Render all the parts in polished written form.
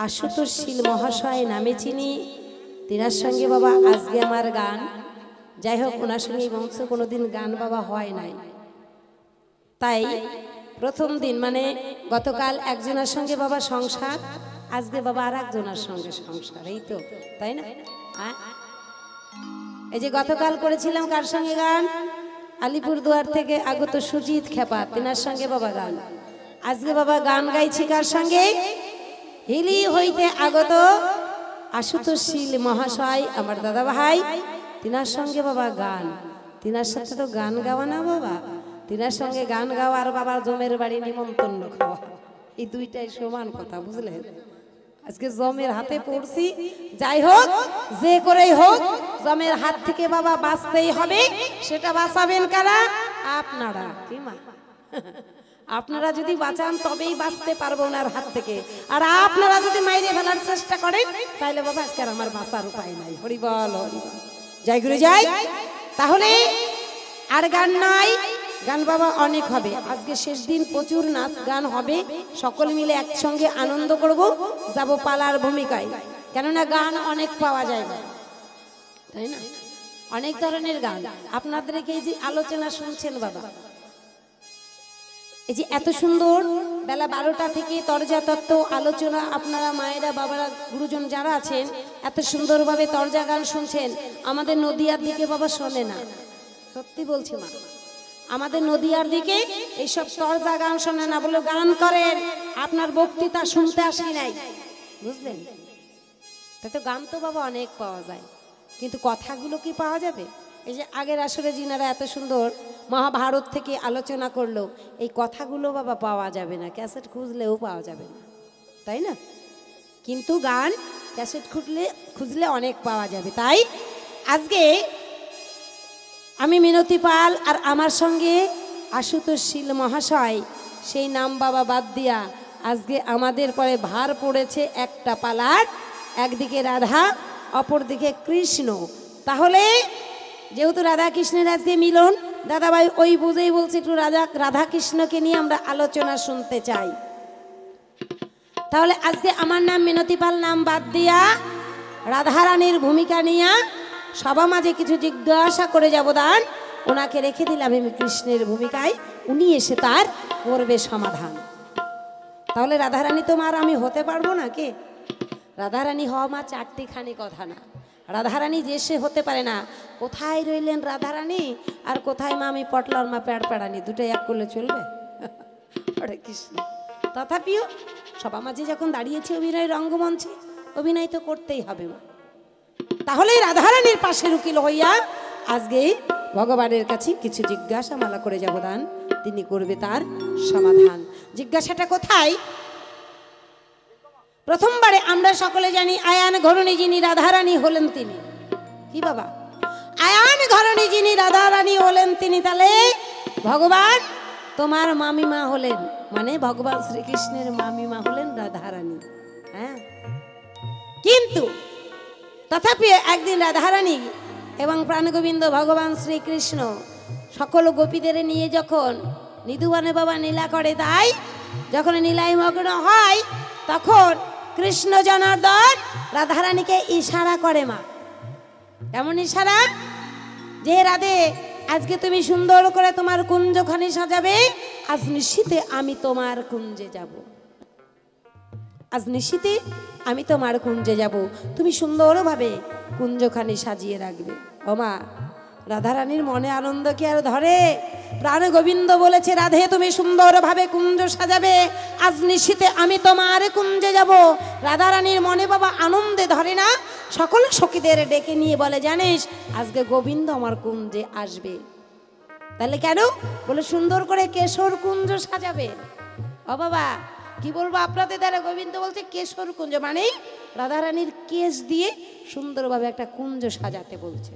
আশুতোষ শীল মহাশয় নামে চিনি। তিনার সঙ্গে বাবা আজকে আমার গান, যাই হোক ওনার সঙ্গে এই মঞ্চে কোনোদিন গান বাবা হয় নাই, তাই প্রথম দিন মানে গতকাল একজনের সঙ্গে বাবা সংসার, আজকে বাবা আর একজনের সঙ্গে সংসার, এই তো তাই না? এই যে গতকাল করেছিলাম কার সঙ্গে গান? আলিপুরদুয়ার থেকে আগত সুজিত খেপা, তিনার সঙ্গে বাবা গান। আজকে বাবা গান গাইছি কার সঙ্গে? হিলি হইতে আগত আশুতোষ শীল মহাশয় আমার দাদা ভাই, তিনার সঙ্গে বাবা গান। তিনার সাথে তো গান গাওয়া না বাবা, তিনার সঙ্গে গান গাওয়া আর বাবার জমের বাড়ি নিমন্ত্রণ খাওয়া, এই দুইটাই সমান কথা, বুঝলেন? আজকে জমের হাতে পড়ছি, যাই হোক যে করেই হোক জমের হাত থেকে বাবা বাঁচতেই হবে। সেটা বাঁচাবেন কারা? আপনারা। কি মা, আপনারা যদি বাঁচান তবেই বাঁচতে পারবো ওনার হাত থেকে, আর আপনারা যদি মাইরে ফেলার চেষ্টা করেন তাহলে বাবা আজকে আমার বাঁচার উপায় নাই। হরি বল, হরি বল, জয় গুরু জয়। তাহলে আর গান নাই, গান বাবা অনেক হবে। আজকে শেষ দিন, প্রচুর নাচ গান হবে, সকল মিলে একসঙ্গে আনন্দ করব, যাব পালার ভূমিকায়। কেননা গান অনেক পাওয়া যায়, তাই না? অনেক ধরনের গান। আপনাদেরকে এই যে আলোচনা শুনছেন বাবা, এই যে এত সুন্দর বেলা 12টা থেকে তরজা তত্ত্ব আলোচনা, আপনারা মায়েরা বাবারা গুরুজন যারা আছেন এত সুন্দরভাবে তরজা গান শুনছেন। আমাদের নদিয়ার দিকে বাবা শোনে না, সত্যি বলছি মা, আমাদের নদিয়ার দিকে এইসব তরজা গান শোনে না, বলে গান করেন, আপনার বক্তৃতা শুনতে আসি নাই, বুঝলেন? তাই তো গান তো বাবা অনেক পাওয়া যায়, কিন্তু কথাগুলো কি পাওয়া যাবে? এই যে আগের আসরে যিনারা এত সুন্দর মহাভারত থেকে আলোচনা করলো, এই কথাগুলো বাবা পাওয়া যাবে না, ক্যাসেট খুঁজলেও পাওয়া যাবে না, তাই না? কিন্তু গান ক্যাসেট খুঁজলে অনেক পাওয়া যাবে। তাই আজকে আমি মিনতি পাল আর আমার সঙ্গে আশুতোষ শীল মহাশয়, সেই নাম বাবা বাদ দিয়া আজকে আমাদের পরে ভার পড়েছে একটা পালার, একদিকে রাধা অপরদিকে কৃষ্ণ। তাহলে যেহেতু রাধা কৃষ্ণের আজকে মিলন, দাদাভাই ওই বুঝেই বলছে একটু রাধা কৃষ্ণকে নিয়ে আমরা আলোচনা শুনতে চাই। তাহলে আজকে আমার নাম মিনতি পাল নাম বাদ দিয়া রাধারানীর ভূমিকা নিয়ে সবার মাঝে কিছু জিজ্ঞাসা করে যাব দান, ওনাকে রেখে দিলাম আমি কৃষ্ণের ভূমিকায়, উনি এসে তার করবে সমাধান। তাহলে রাধারানী তো মার আমি হতে পারবো না, কে? রাধারানী হওয়া মা চারটিখানি কথা না, রাধারানী যে সে হতে পারে না। কোথায় রইলেন রাধারানী আর কোথায় মা আমি পটলার মা প্যাড়প্যাড়ানি, দুটো এক করলে চলবে? হরে কৃষ্ণ। তথাপিও সবার মাঝে যখন দাঁড়িয়েছি অভিনয় রঙ্গমঞ্চে, অভিনয় তো করতেই হবে মা। তাহলে রাধারানীর পাশের উকিল হইয়া আজকে ভগবানের কাছে কিছু জিজ্ঞাসা মালা করে যাব দান, তিনি করবে তার সমাধান। জিজ্ঞাসাটা কোথায়? প্রথমবারে আমরা সকলে জানি আয়ান ঘরণী যিনি রাধারানী হলেন তিনি। কি বাবা? আয়ান ঘরণী যিনি রাধারানী হলেন তিনি, তাহলে ভগবান তোমার মামিমা হলেন, মানে ভগবান শ্রীকৃষ্ণের মামিমা হলেন রাধারানী। হ্যাঁ, কিন্তু তথাপি একদিন রাধারানী এবং প্রাণগোবিন্দ ভগবান শ্রীকৃষ্ণ সকল গোপীদের নিয়ে যখন নিধুবনে বাবা নীলা করে, তাই যখন নীলায় মগ্ন হয় তখন কৃষ্ণ জনার্দন রাধারানীকে ইশারা করে মা। এমন ইশারা যে রাধে আজকে তুমি সুন্দর করে তোমার কুঞ্জখানি সাজাবে, আজ নিশীতে আমি তোমার কুঞ্জে যাব, আজ নিশীতে আমি তোমার কুঞ্জে যাব, তুমি সুন্দরভাবে কুঞ্জখানি সাজিয়ে রাখবে। ও মা, রাধারানীর মনে আনন্দ কি আর ধরে? প্রাণ গোবিন্দ বলেছে রাধে তুমি সুন্দরভাবে কুঞ্জ সাজাবে, আজ নিশীতে আমি তোমার কুঞ্জে যাব। রাধারানীর মনে বাবা আনন্দে ধরে না, সকল সখীদের ডেকে নিয়ে বলে জানিস আজকে গোবিন্দ আমার কুঞ্জে আসবে। তাহলে কেন? বলে সুন্দর করে কেশর কুঞ্জ সাজাবে। ও বাবা কি বলবো আপনাদের দ্বারা, গোবিন্দ বলছে কেশর কুঞ্জ, মানে রাধারানীর কেশ দিয়ে সুন্দরভাবে একটা কুঞ্জ সাজাতে বলছে।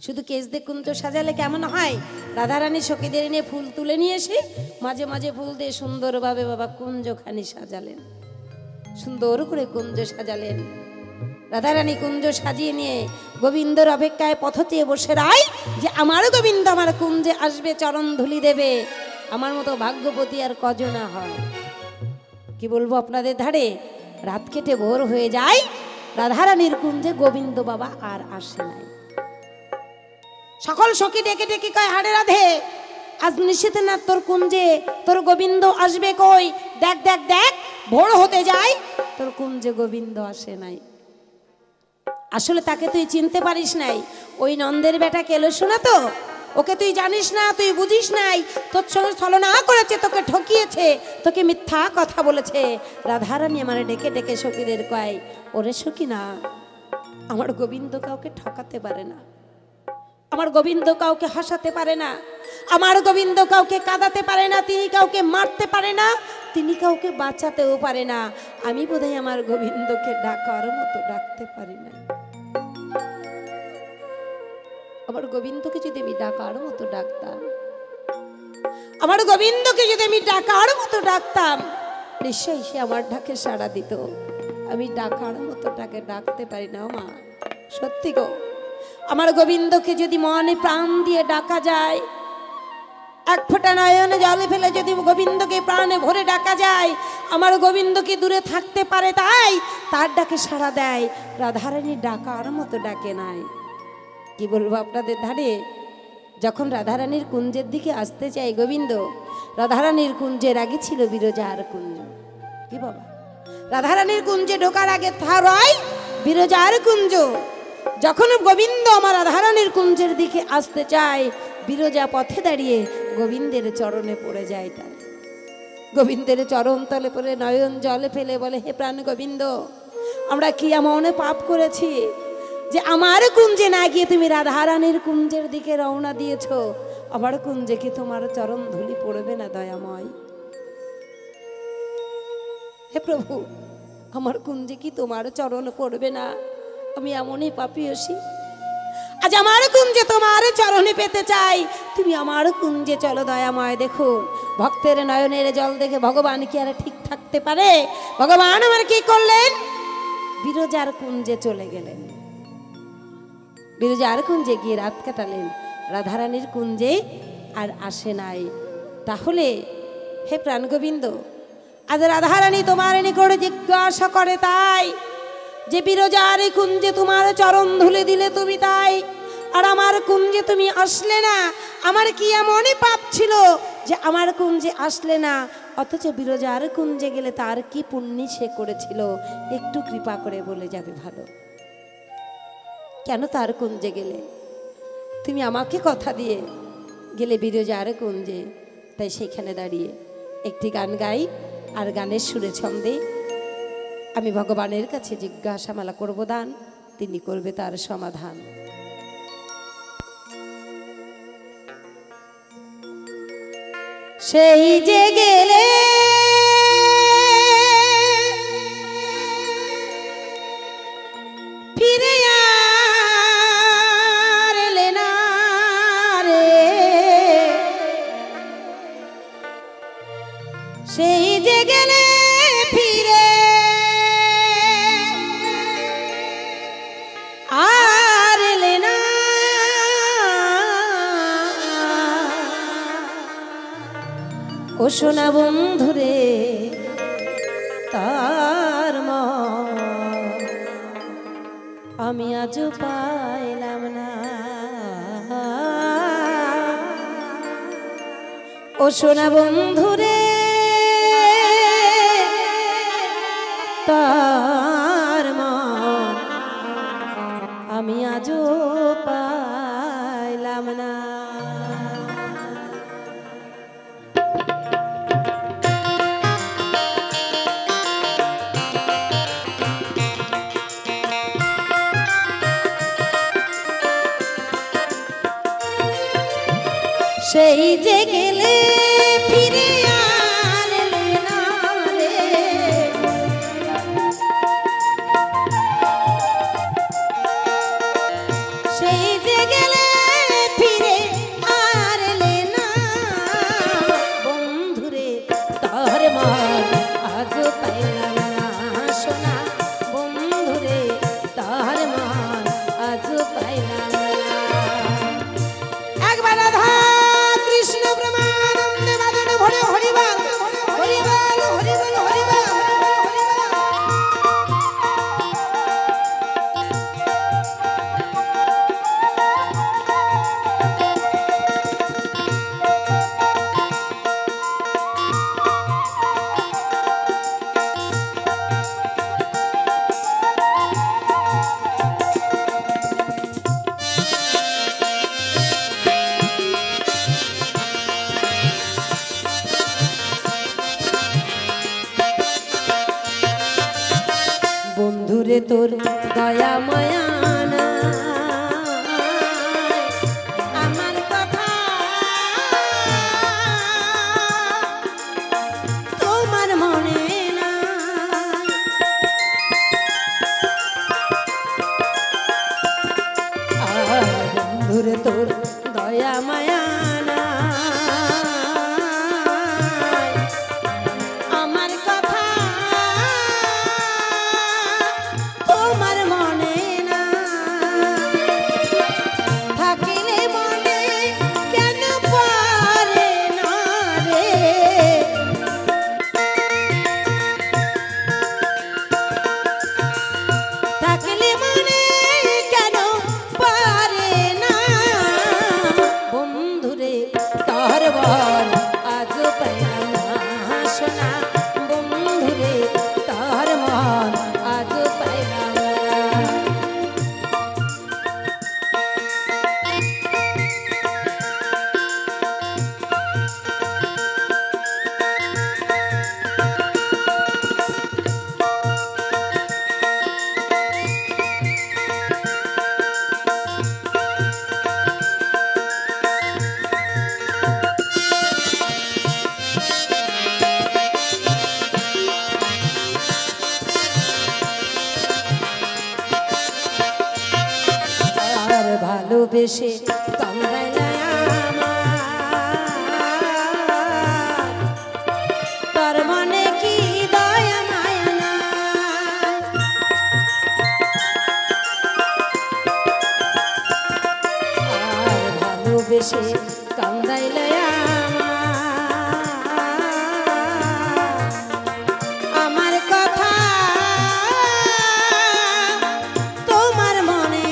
শুধু কেশ দিয়ে কুঞ্জ সাজালে কেমন হয়? রাধারানী সখীদের নিয়ে ফুল তুলে নিয়ে এসে মাঝে মাঝে ফুল দিয়ে সুন্দরভাবে বাবা কুঞ্জখানি সাজালেন, সুন্দর করে কুঞ্জ সাজালেন। রাধারানী কুঞ্জ সাজিয়ে নিয়ে গোবিন্দর অপেক্ষায় পথ চেয়ে বসে রায় যে আমার গোবিন্দ আমার কুঞ্জে আসবে, চরণ ধুলি দেবে। আমার মতো ভাগ্যবতী আর কজনা হয়? কি বলবো আপনাদের ধারে, রাত কেটে ভোর হয়ে যায়, রাধারানীর কুঞ্জে গোবিন্দ বাবা আর আসে নাই। সকল সখী ডেকে ডেকে কয়, হারে রাধে, আজ নিশ্চিত না তোর কুঞ্জে তোর গোবিন্দ আসবে কই? দেখ দেখ দেখ, ভোর হতে যায়, তোর কুঞ্জে গোবিন্দ আসে নাই। আসলে তাকে তুই চিনতে পারিস নাই, ওই নন্দের বেটা কেলো শোনা তো, ওকে তুই জানিস না, তুই বুঝিস নাই, তোর সঙ্গে ছলনা করেছে, তোকে ঠকিয়েছে, তোকে মিথ্যা কথা বলেছে। রাধারানী আমার ডেকে ডেকে সখীদের কয়, ওরে সখী না, আমার গোবিন্দ কাউকে ঠকাতে পারে না, আমার গোবিন্দ কাউকে হাসাতে পারে না, আমার গোবিন্দ কাউকে কাঁদাতে পারে না, তিনি কাউকে মারতে পারে না, তিনি কাউকে বাঁচাতেও পারে না। আমি বোধহয় আমার গোবিন্দকে ডাকার মতো ডাকতে পারি না। আমার গোবিন্দকে যদি আমি ডাকার মতো ডাকতাম, আমার গোবিন্দকে যদি আমি ডাকার মতো ডাকতাম, নিশ্চয়ই সে আমার ডাকে সাড়া দিত। আমি ডাকার মতো তাকে ডাকতে পারি না মা, সত্যি গো। আমার গোবিন্দকে যদি মনে প্রাণ দিয়ে ডাকা যায়, এক ফোঁটা নয়নে জলে ফেলে যদি গোবিন্দকে প্রাণে ভরে ডাকা যায়, আমার গোবিন্দকে দূরে থাকতে পারে, তাই তার ডাকে সাড়া দেয়। রাধারানী ডাকার মতো ডাকে নাই। কি বলবো আপনাদের ধারে, যখন রাধারানীর কুঞ্জের দিকে আসতে চাই গোবিন্দ, রাধারানীর কুঞ্জের আগে ছিল বিরজার কুঞ্জ। কি বাবা, রাধারানীর কুঞ্জে ঢোকার আগে রয় বিরজার কুঞ্জ। যখন গোবিন্দ আমার রাধারানীর কুঞ্জের দিকে আসতে চায়, বিরজা পথে দাঁড়িয়ে গোবিন্দের চরণে পড়ে যায়। তাই গোবিন্দের চরণ তলে পড়ে নয়ন জলে ফেলে বলে, হে প্রাণ গোবিন্দ, আমরা কি এমন পাপ করেছি যে আমার কুঞ্জে না গিয়ে তুমি রাধারানীর কুঞ্জের দিকে রওনা দিয়েছ? আমার কুঞ্জে কি তোমার চরণ ধুলি পড়বে না দয়াময়? হে প্রভু, আমার কুঞ্জে কি তোমার চরণ পড়বে না? আমি এমনই পাপিয়সী, আজ আমার কুঞ্জে তোমার চরণে পেতে চাই, তুমি আমার কুঞ্জে চলো দয়াময়। দেখো, ভক্তের নয়নের জল দেখে ভগবান কি আর ঠিক থাকতে পারে? ভগবান আমার কি করলেন? বিরজার কুঞ্জে চলে গেলেন। বিরজার কুঞ্জে গিয়ে রাত কাটালেন, রাধারানীর কুঞ্জে আর আসে নাই। তাহলে হে প্রাণ গোবিন্দ, আজ রাধারানী তোমার নিকট জিজ্ঞাসা করে তাই যে বিরজার কুঞ্জে তোমার চরণ ধুলে দিলে তুমি, তাই আর আমার কুঞ্জে তুমি আসলে না। আমার কি এমনই পাপ ছিল যে আমার কুঞ্জে আসলে না? অথচ বিরজার কুঞ্জে গেলে তার কি পুণ্য সে করেছিল, একটু কৃপা করে বলে যাবে ভালো। কেন তার কুঞ্জে গেলে? তুমি আমাকে কথা দিয়ে গেলে বিরজার কুঞ্জে, তাই সেখানে দাঁড়িয়ে একটি গান গাই, আর গানের সুরে ছন্দে আমি ভগবানের কাছে জিজ্ঞাসামালা করব দান, তিনি করবে তার সমাধান। সেই যে গেলে ফিরে আর এলে না রে, সেই যে গেলে ফিরে আর এলে না, ও সোনা বন্ধুরে তার আমি আজও পাইলাম না। ও সোনা বন্ধুরে তার আমি আজও পাইলাম না। সেই যে গেলে ফিরে আর এলে না রে, সেই যে গেলে ফিরে আর এলে না, বন্ধুরে তার মান আজও পাইলাম না। সোনা বন্ধুরে তার মান আজও পাইলাম না। একবার রাধা কৃষ্ণ প্রেমানন্দ। বন্ধুরে তোর দয়া মায়া আমার কথা তোমার মনে না বন্ধুরে তোর দয়া মায়া ভালোবেসে কামড়াইলা তোর মনে কি দয়া মায়া না আর ভালোবেসে কামড়াইলা আমার কথা তোমার মনে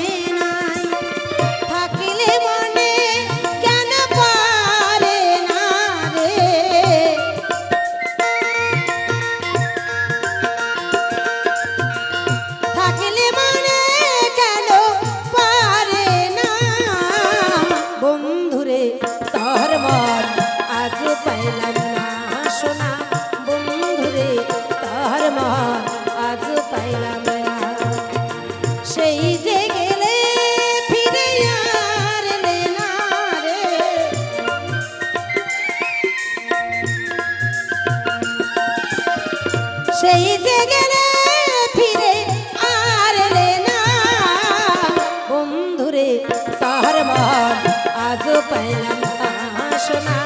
সেই যে গেলে ফিরে আর এলে না বন্ধুরে তাহার মন আজ পাইলাম না সোনা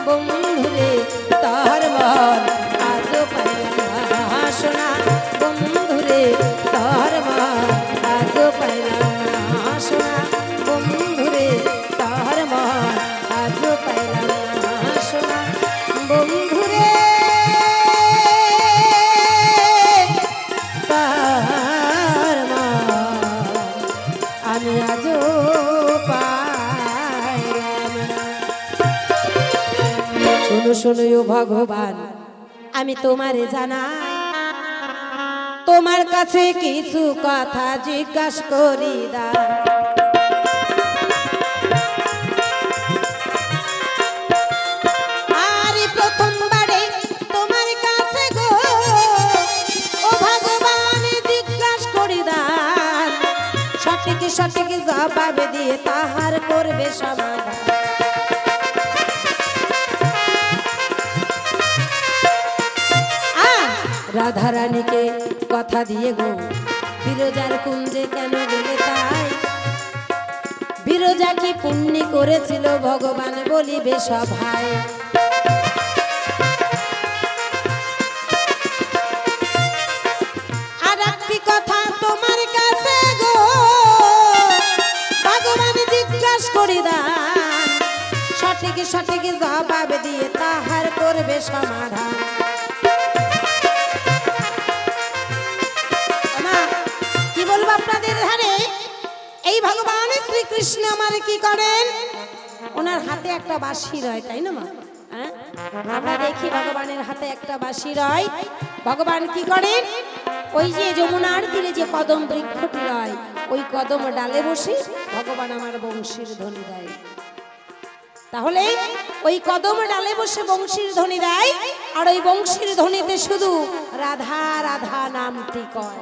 বন্ধুরে তাহার মন আজ পাইলাম না সোনা বন্ধুরে তাহার মন আজ পাইলাম না সোনা বন্ধুরে তাহার মন আজ পাইলাম না সোনা বন্ধুরে শোনো ভগবান আমি তোমারে জানাই তোমার কাছে কিছু কথা জিজ্ঞাসা করি দাও আর প্রথমবারে তোমার কাছে গো ও ভগবান জিজ্ঞাসা করি দাও সঠিক সঠিক জবাব দিয়ে তাহার করবে সমাধান রাধা রানীকে কথা দিয়ে গো বিরজার কুঞ্জে কেন গেলে তাই বিরজা কি পুণ্য করেছিল ভগবান বলিবে সভায় আর একটি কথা তোমার কাছে গো ভগবান জিজ্ঞাসা করি দান সঠিক সঠিক জবাব দিয়ে তাহার করবে সমাধান আপনাদের ধারে এই ভগবান শ্রীকৃষ্ণ আমার কি করেন ওনার হাতে একটা বাঁশি রয় তাই না মা আমরা দেখি ভগবানের হাতে একটা বাঁশি রয় ভগবান কি করেন ওই যে যমুনার তীরে যে কদম বৃক্ষটি রয় ওই কদম ডালে বসে ভগবান আমার বংশীর ধ্বনি দেয় তাহলে ওই কদম ডালে বসে বংশীর ধ্বনি দেয় আর ওই বংশীর ধ্বনিতে শুধু রাধা রাধা নামটি কয়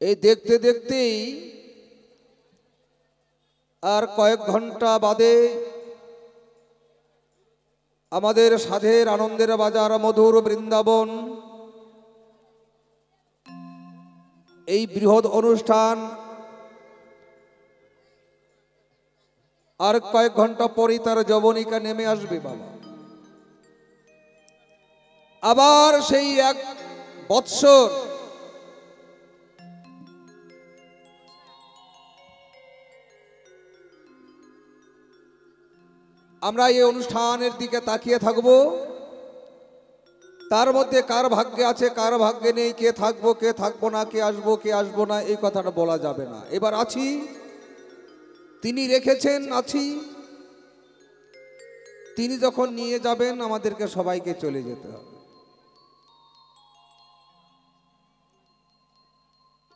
এই দেখতে দেখতেই আর কয়েক ঘন্টা বাদে আমাদের সাধের আনন্দের বাজার মধুর বৃন্দাবন এই বৃহৎ অনুষ্ঠান আর কয়েক ঘন্টা পরই তার যবনিকা নেমে আসবে বাবা। আবার সেই এক বৎসর আমরা এই অনুষ্ঠানের দিকে তাকিয়ে থাকব। তার মধ্যে কার ভাগ্যে আছে কার ভাগ্যে নেই, কে থাকবো কে থাকবো না, কে আসবো কে আসবো না, এই কথাটা বলা যাবে না। এবার আছি, তিনি রেখেছেন আছি, তিনি যখন নিয়ে যাবেন আমাদেরকে সবাইকে চলে যেতে হবে।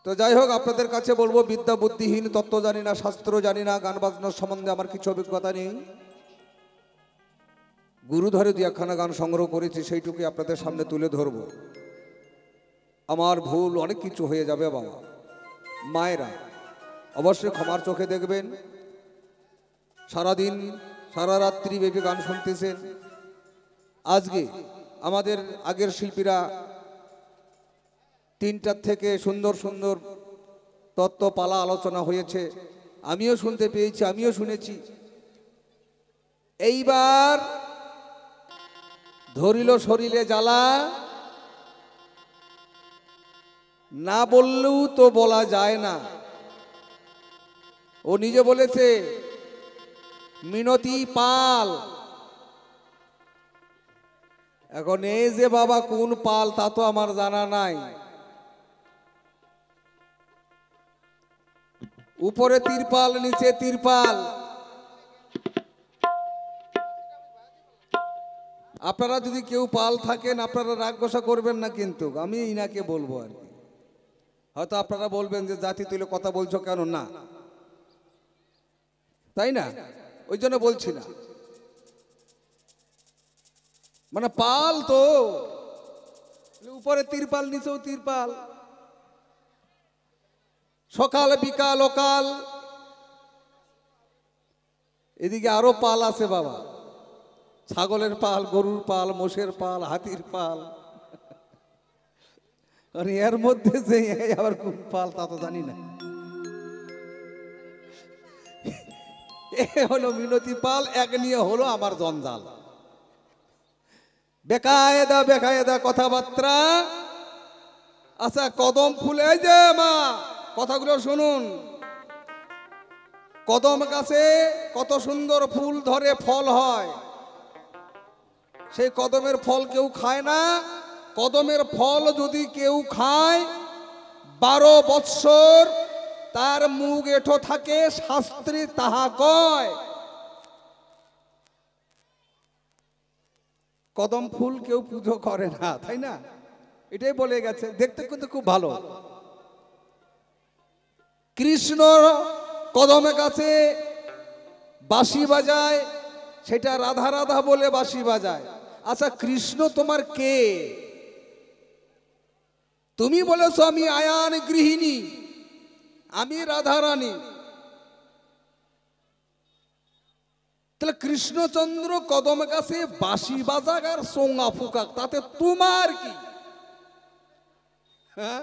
তো যাই হোক, আপনাদের কাছে বলবো, বিদ্যা বুদ্ধিহীন, তত্ত্ব জানি না, শাস্ত্র জানি না, গান বাজনার সম্বন্ধে আমার কিছু অভিজ্ঞতা নেই। গুরু ধরে দু একখানা গান সংগ্রহ করেছি, সেইটুকুই আপনাদের সামনে তুলে ধরব। আমার ভুল অনেক কিছু হয়ে যাবে বাবা। মায়েরা অবশ্যই ক্ষমার চোখে দেখবেন। সারাদিন সারা রাত্রি ব্যাপী গান শুনতেছেন। আজকে আমাদের আগের শিল্পীরা 3টার থেকে সুন্দর সুন্দর তত্ত্বপালা আলোচনা হয়েছে, আমিও শুনতে পেয়েছি, আমিও শুনেছি। এইবার ধরিল শরীরে জ্বালা, না বললেও তো বলা যায় না। ও নিজে বলেছে, মিনতি পাল। এখন এই যে বাবা কোন পাল তা তো আমার জানা নাই। উপরে তিরপাল, নিচে তিরপাল। আপনারা যদি কেউ পাল থাকেন আপনারা রাগ গোসা করবেন না, কিন্তু আমি ইনাকে বলবো আর কি। হয়তো আপনারা বলবেন যে জাতি তুলে কথা বলছো কেন, না তাই না, ওই জন্য বলছি না। মানে পাল তো উপরে তিরপাল, নিচেও তিরপাল, সকাল বিকাল অকাল, এদিকে আরো পাল আছে বাবা। ছাগলের পাল, গরুর পাল, মোষের পাল, হাতির পাল। এর মধ্যে যে আবার কোন পাল তা তো জানি না। এ হলো মিনতি পাল, এক নিয়ে হলো আমার জঞ্জাল। বেকায়দা বেকায়দা কথাবার্তা। আচ্ছা, কদম ফুলে যে মা, কথাগুলো শুনুন। কদম গাছে কত সুন্দর ফুল ধরে, ফল হয়। সেই কদমের ফল কেউ খায় না। কদমের ফল যদি কেউ খায় 12 বৎসর তার মুখ এঁঠো থাকে, শাস্ত্রে তাহা কয়। কদম ফুল কেউ পুজো করে না, তাই না? এটাই বলে গেছে। দেখতে কিন্তু খুব ভালো। কৃষ্ণ কদমের কাছে বাঁশি বাজায়, সেটা রাধা রাধা বলে বাঁশি বাজায়। আচ্ছা, কৃষ্ণ তোমার কে? তুমি বলেছো আমি আয়ান গৃহিণী, আমি রাধা রানী। তাহলে কৃষ্ণচন্দ্র কদম কাছে বাঁশি বাজাক আর সোঙ্গা ফুকাক, তাতে তোমার কি? হ্যাঁ,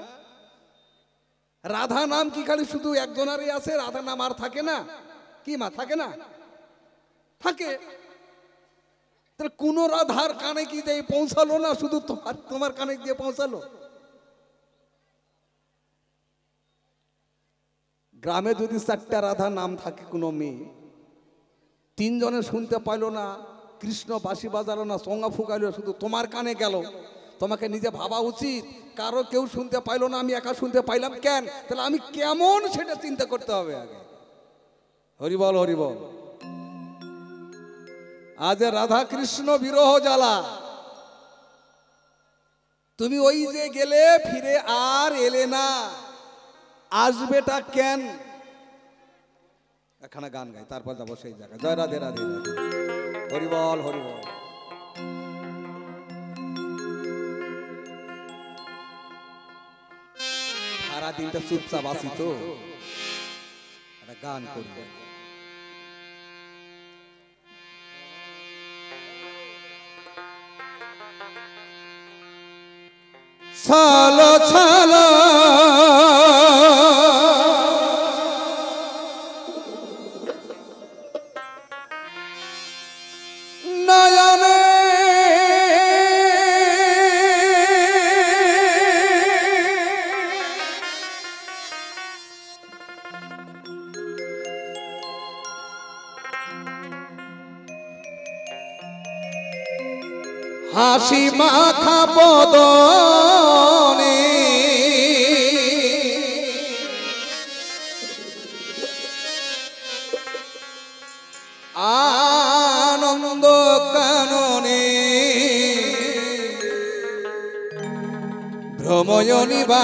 রাধা নাম কি খালি শুধু একজনারই আছে? রাধা নাম আর থাকে না কি মা? থাকে না? থাকে। তাহলে কোন রাধার কানে কি দিয়ে পৌঁছালো না? শুধু তোমার কানে দিয়ে পৌঁছালো? গ্রামে যদি 4টা রাধা নাম থাকে, কোনো মেয়ে 3 জনে শুনতে পাইলো না, কৃষ্ণ বাঁশি বাজালো না, সোঙ্গা ফুকাইলো, শুধু তোমার কানে গেল। তোমাকে নিজে ভাবা উচিত, কারো কেউ শুনতে পাইলো না, আমি একা শুনতে পাইলাম কেন? তাহলে আমি কেমন সেটা চিন্তা করতে হবে আগে। হরিবল হরিবল। আজ রাধা কৃষ্ণ বিরহ জ্বালা, তুমি ওই যে গেলে ফিরে আর এলে না, আসবেটা কেন? একখানা গান গাই, তারপর যাবো সেই জায়গায়। জয় রাধে রাধে রাধে, হরিবল হরিবল। সারা সারাদিনটা চুপচাপ আছি তো একটা গান করি। ছালো ছালো নয়নে হাসি মাখা বদনে আনন্দ কাননে ভ্রময়নী বা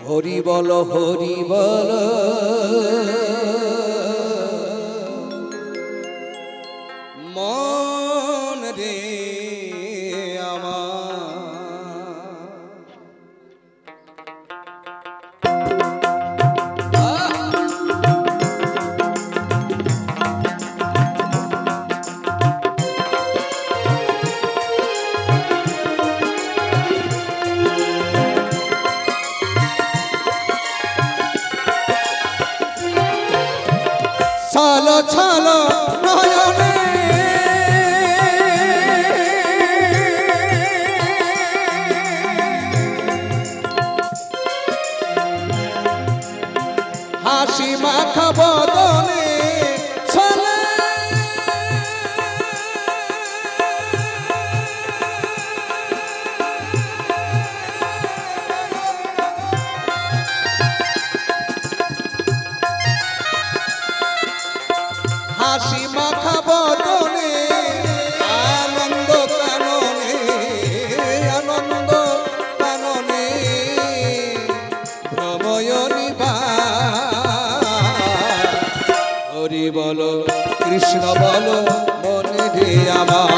হরি বল মন রে ছালো ছালো নয়নে হাসি মাখা বদনে চলে হাসি মাখা বদনে আনন্দ কাননে ভ্রময়নী বা হরি বলো কৃষ্ণ বলো মনে রে আমার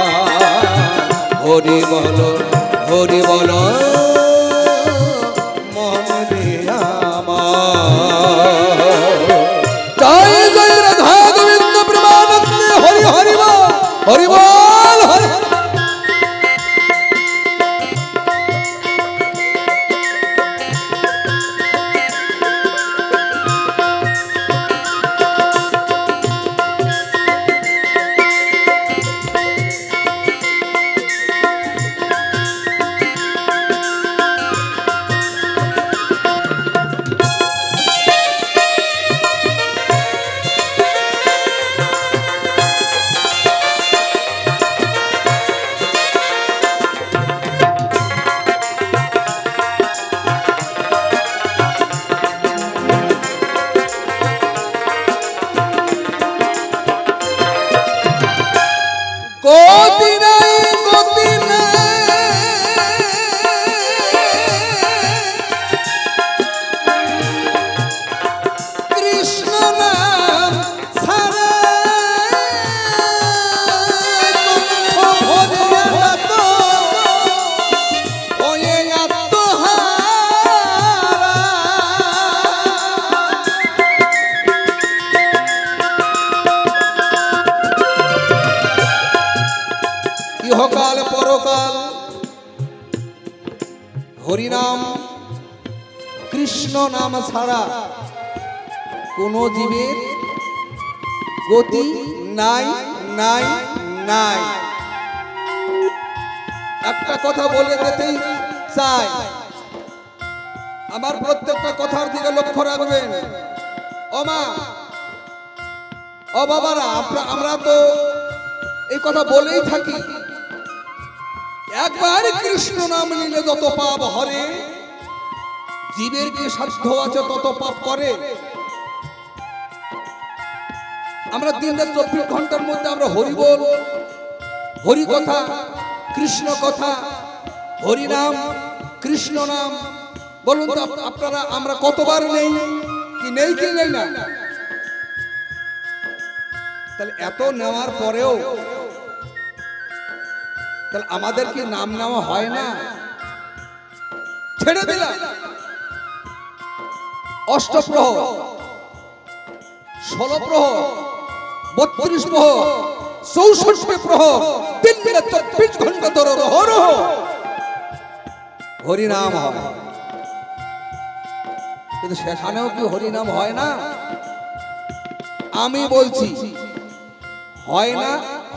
হরি বলো মনে রে আমার জয় জয় রাধা গোবিন্দ প্রেমানন্দে হরি হরি বল হরি বল হরি গতি নাই কৃষ্ণ নাম ছাড়া ইহকাল পরকাল হরিনাম কৃষ্ণ নাম ছাড়া কোন জীবের গতি নাই নাই নাই। একটা কথা বলে যেতেই চাই, আমার প্রত্যেকটা কথার দিকে লক্ষ্য রাখবেন। ও মা ও বাবারা, আমরা তো এই কথা বলেই থাকি, একবার কৃষ্ণ নাম নিলে যত পাপ হরে, জীবের কি সাধ্য আছে তত পাপ করে। আমরা দিনের 24 ঘন্টার মধ্যে আমরা হরি বল, হরি কথা, কৃষ্ণ কথা, হরি নাম, কৃষ্ণ নাম, বলুন তো আপনারা আমরা কতবার নেই কি নেই কি নেই না? তাহলে এত নেওয়ার পরেও তাহলে আমাদের কি নাম নেওয়া হয় না? ছেড়ে দিলাম অষ্টপ্রহর, 16 প্রহর, 32 প্রহর, 64 প্রহর, দিনে 24 ঘন্টা ধরে অহরহ হরিনাম হয়। কিন্তু সেখানেও কি হরিনাম হয় না? আমি বলছি হয় না,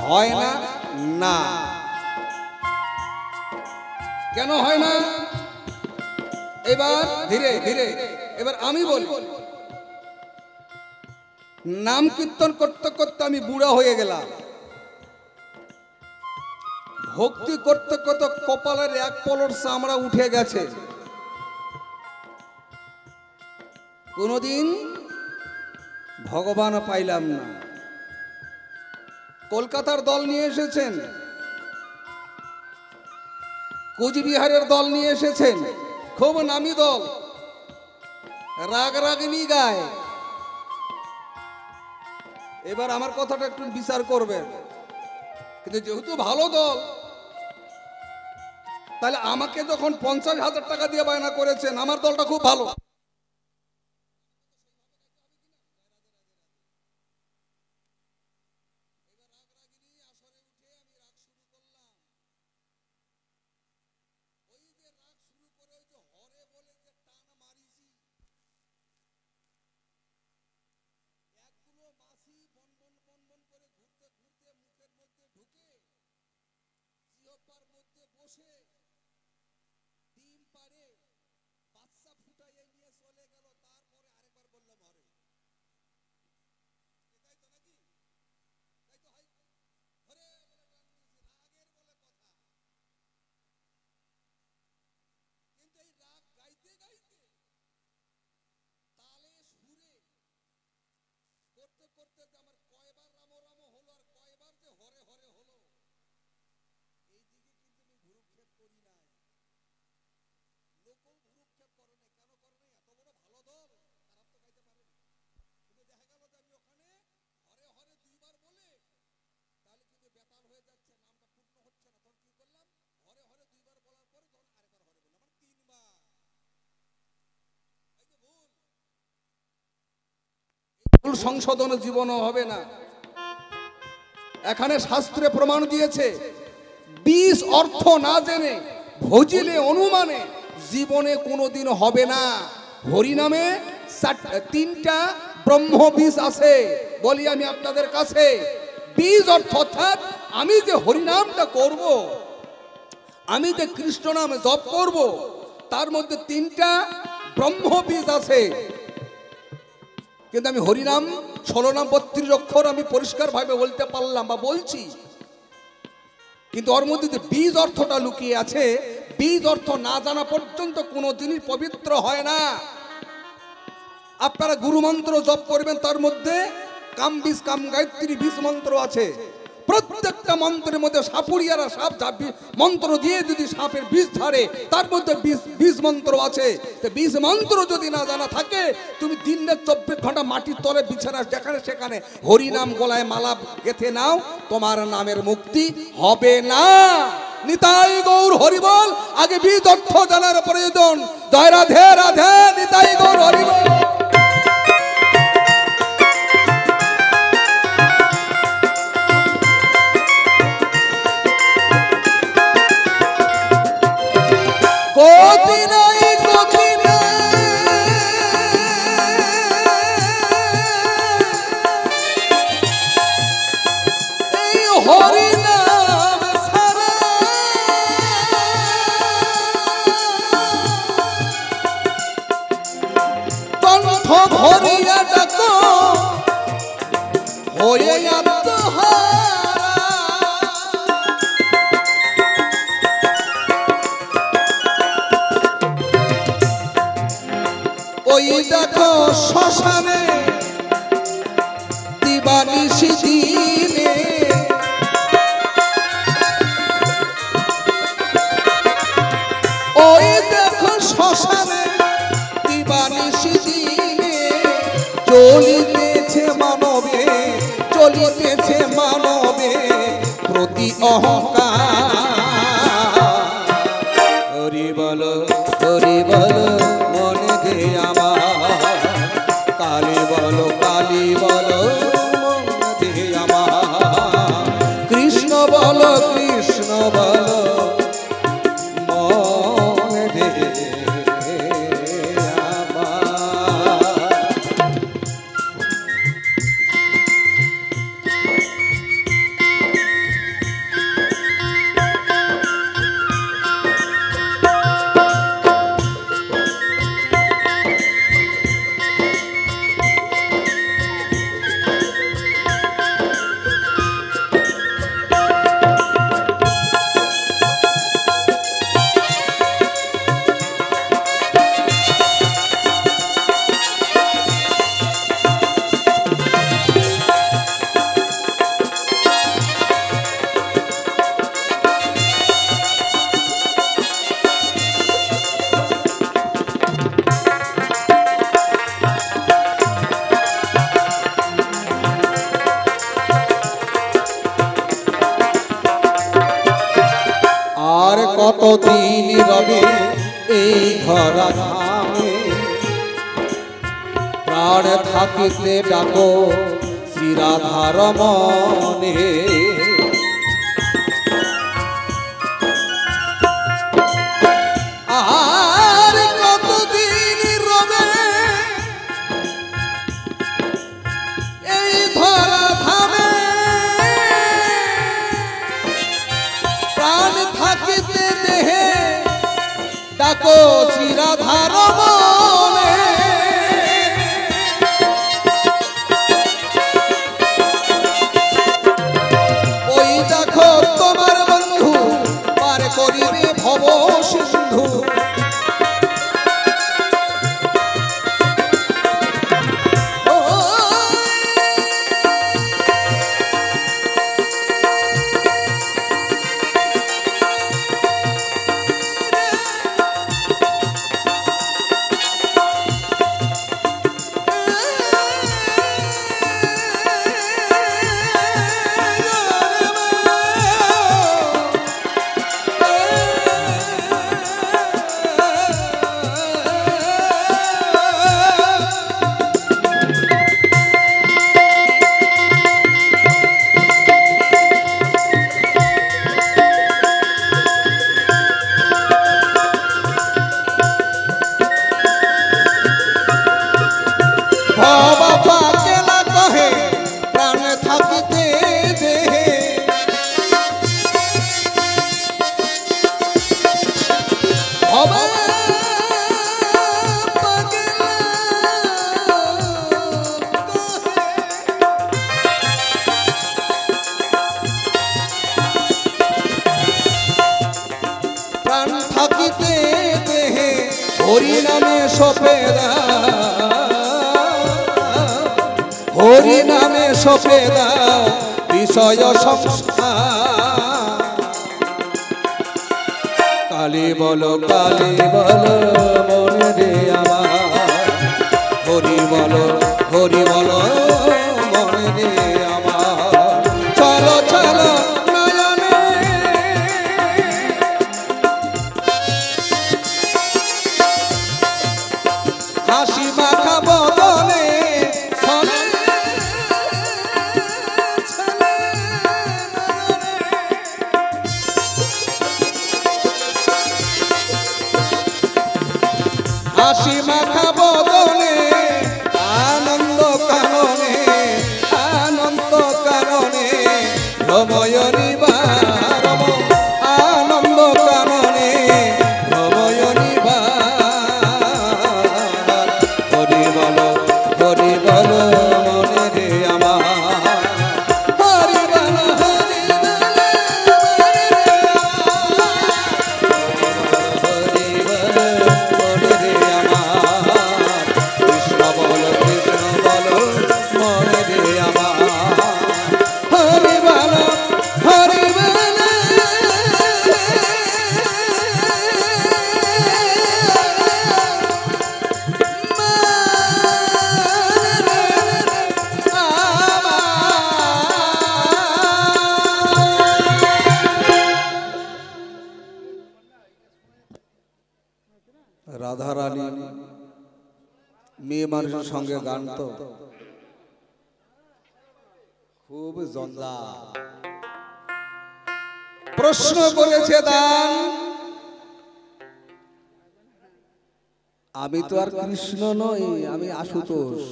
হয় না, না। কেন হয় না? এবার ধীরে ধীরে এবার আমি বলি, নাম কীর্তন করতে করতে আমি বুড়া হয়ে গেলাম, ভক্তি করতে করতে কপালের এক পলট চামড়া উঠে গেছে, কোনদিন ভগবান পাইলাম না। কলকাতার দল নিয়ে এসেছেন, কোচবিহারের দল নিয়ে এসেছেন, খুব নামি দল, রাগ রাগিনী গায়। এবার আমার কথাটা একটু বিচার করবেন, কিন্তু যেহেতু ভালো দল, তাহলে আমাকে যখন 50,000 টাকা দিয়ে বায়না করেছেন, আমার দলটা খুব ভালো, সংশোধন জীবনও হবে না। এখানে শাস্ত্রে প্রমাণ দিয়েছে, 20 অর্থ না জেনে ভজিলে অনুমানে জীবনে কোনোদিন হবে না। হরিনামে 3টা ব্রহ্ম বীজ আছে। বলি আমি আপনাদের কাছে, বীজ অর্থ অর্থাৎ আমি যে হরিনামটা করব, আমি যে কৃষ্ণ নাম জপ করব, তার মধ্যে 3টা ব্রহ্ম বীজ আছে। কিন্তু আমি হরিনাম 16 নাম 32 অক্ষর আমি পরিষ্কার ভাবে বলতে পারলাম বা বলছি, কিন্তু ওর মধ্যে যে বীজ অর্থটা লুকিয়ে আছে, বীজ অর্থ না জানা পর্যন্ত কোনো জিনিস পবিত্র হয় না। আপনারা গুরু মন্ত্র জপ করবেন, তার মধ্যে কাম বীজ, কাম গায়ত্রী বীজ মন্ত্র আছে। প্রত্যেকটা মন্ত্রের মধ্যে সাপুরিয়ারা সাপ মন্ত্র দিয়ে যদি সাপের বীজ ধরে, তার মধ্যে বীজ মন্ত্র আছে। বীজ মন্ত্র যদি না জানা থাকে, তুমি দিনে 24 ঘন্টা মাটির তলে বিছানা যেখানে সেখানে হরিনাম গলায় মালা গেথে নাও, তোমার নামের মুক্তি হবে না। নিতাই গৌর হরিবল। আগে বীজ অর্থ জানার প্রয়োজন। জয় রাধে রাধে, নিতাই গৌর হরিবল। ওই দেখো শ্মশানে দিবানিশি দিনে, ওই দেখো শ্মশানে দিবানিশি দিনে, চলিতেছে মানবে, চলিতেছে মানবে প্রতি অহংকার। কতদিন রবে এই ধরা ধামে, প্রাণ থাকিতে ডাকো শ্রী রাধার মনে। আর কতদিন রবে এই ধরা ধামে, প্রাণ থাকিতে দেহে ডাকো শ্রী রাধার মনে। ওই দেখো তোমার বন্ধু পার করিবে ভব সিন্ধু। হরি নামে সপে দাও, হরি নামে সপে দাও বিষয় সংসার। কালী বলো মনে রে আমার, হরি বলো মনে রে আমার। চলো চলো নয়নে হাসি মাখা বদনে, হাসি মাখা বদনে আনন্দ কাননে, আনন্দ কাননে রময়নী বারম, আনন্দ কাননে রময়নী বার। হরি বলো মনে রে আমার, হরি বলো মনে রে আমার, কৃষ্ণ বলো মনে রে আমার, হরি বলো রাধারানী মেয়ে মানুষের সঙ্গে গান তো খুব জঞ্জা। প্রশ্ন করেছে দান, আমি তো আর কৃষ্ণ নই, আমি আশুতোষ।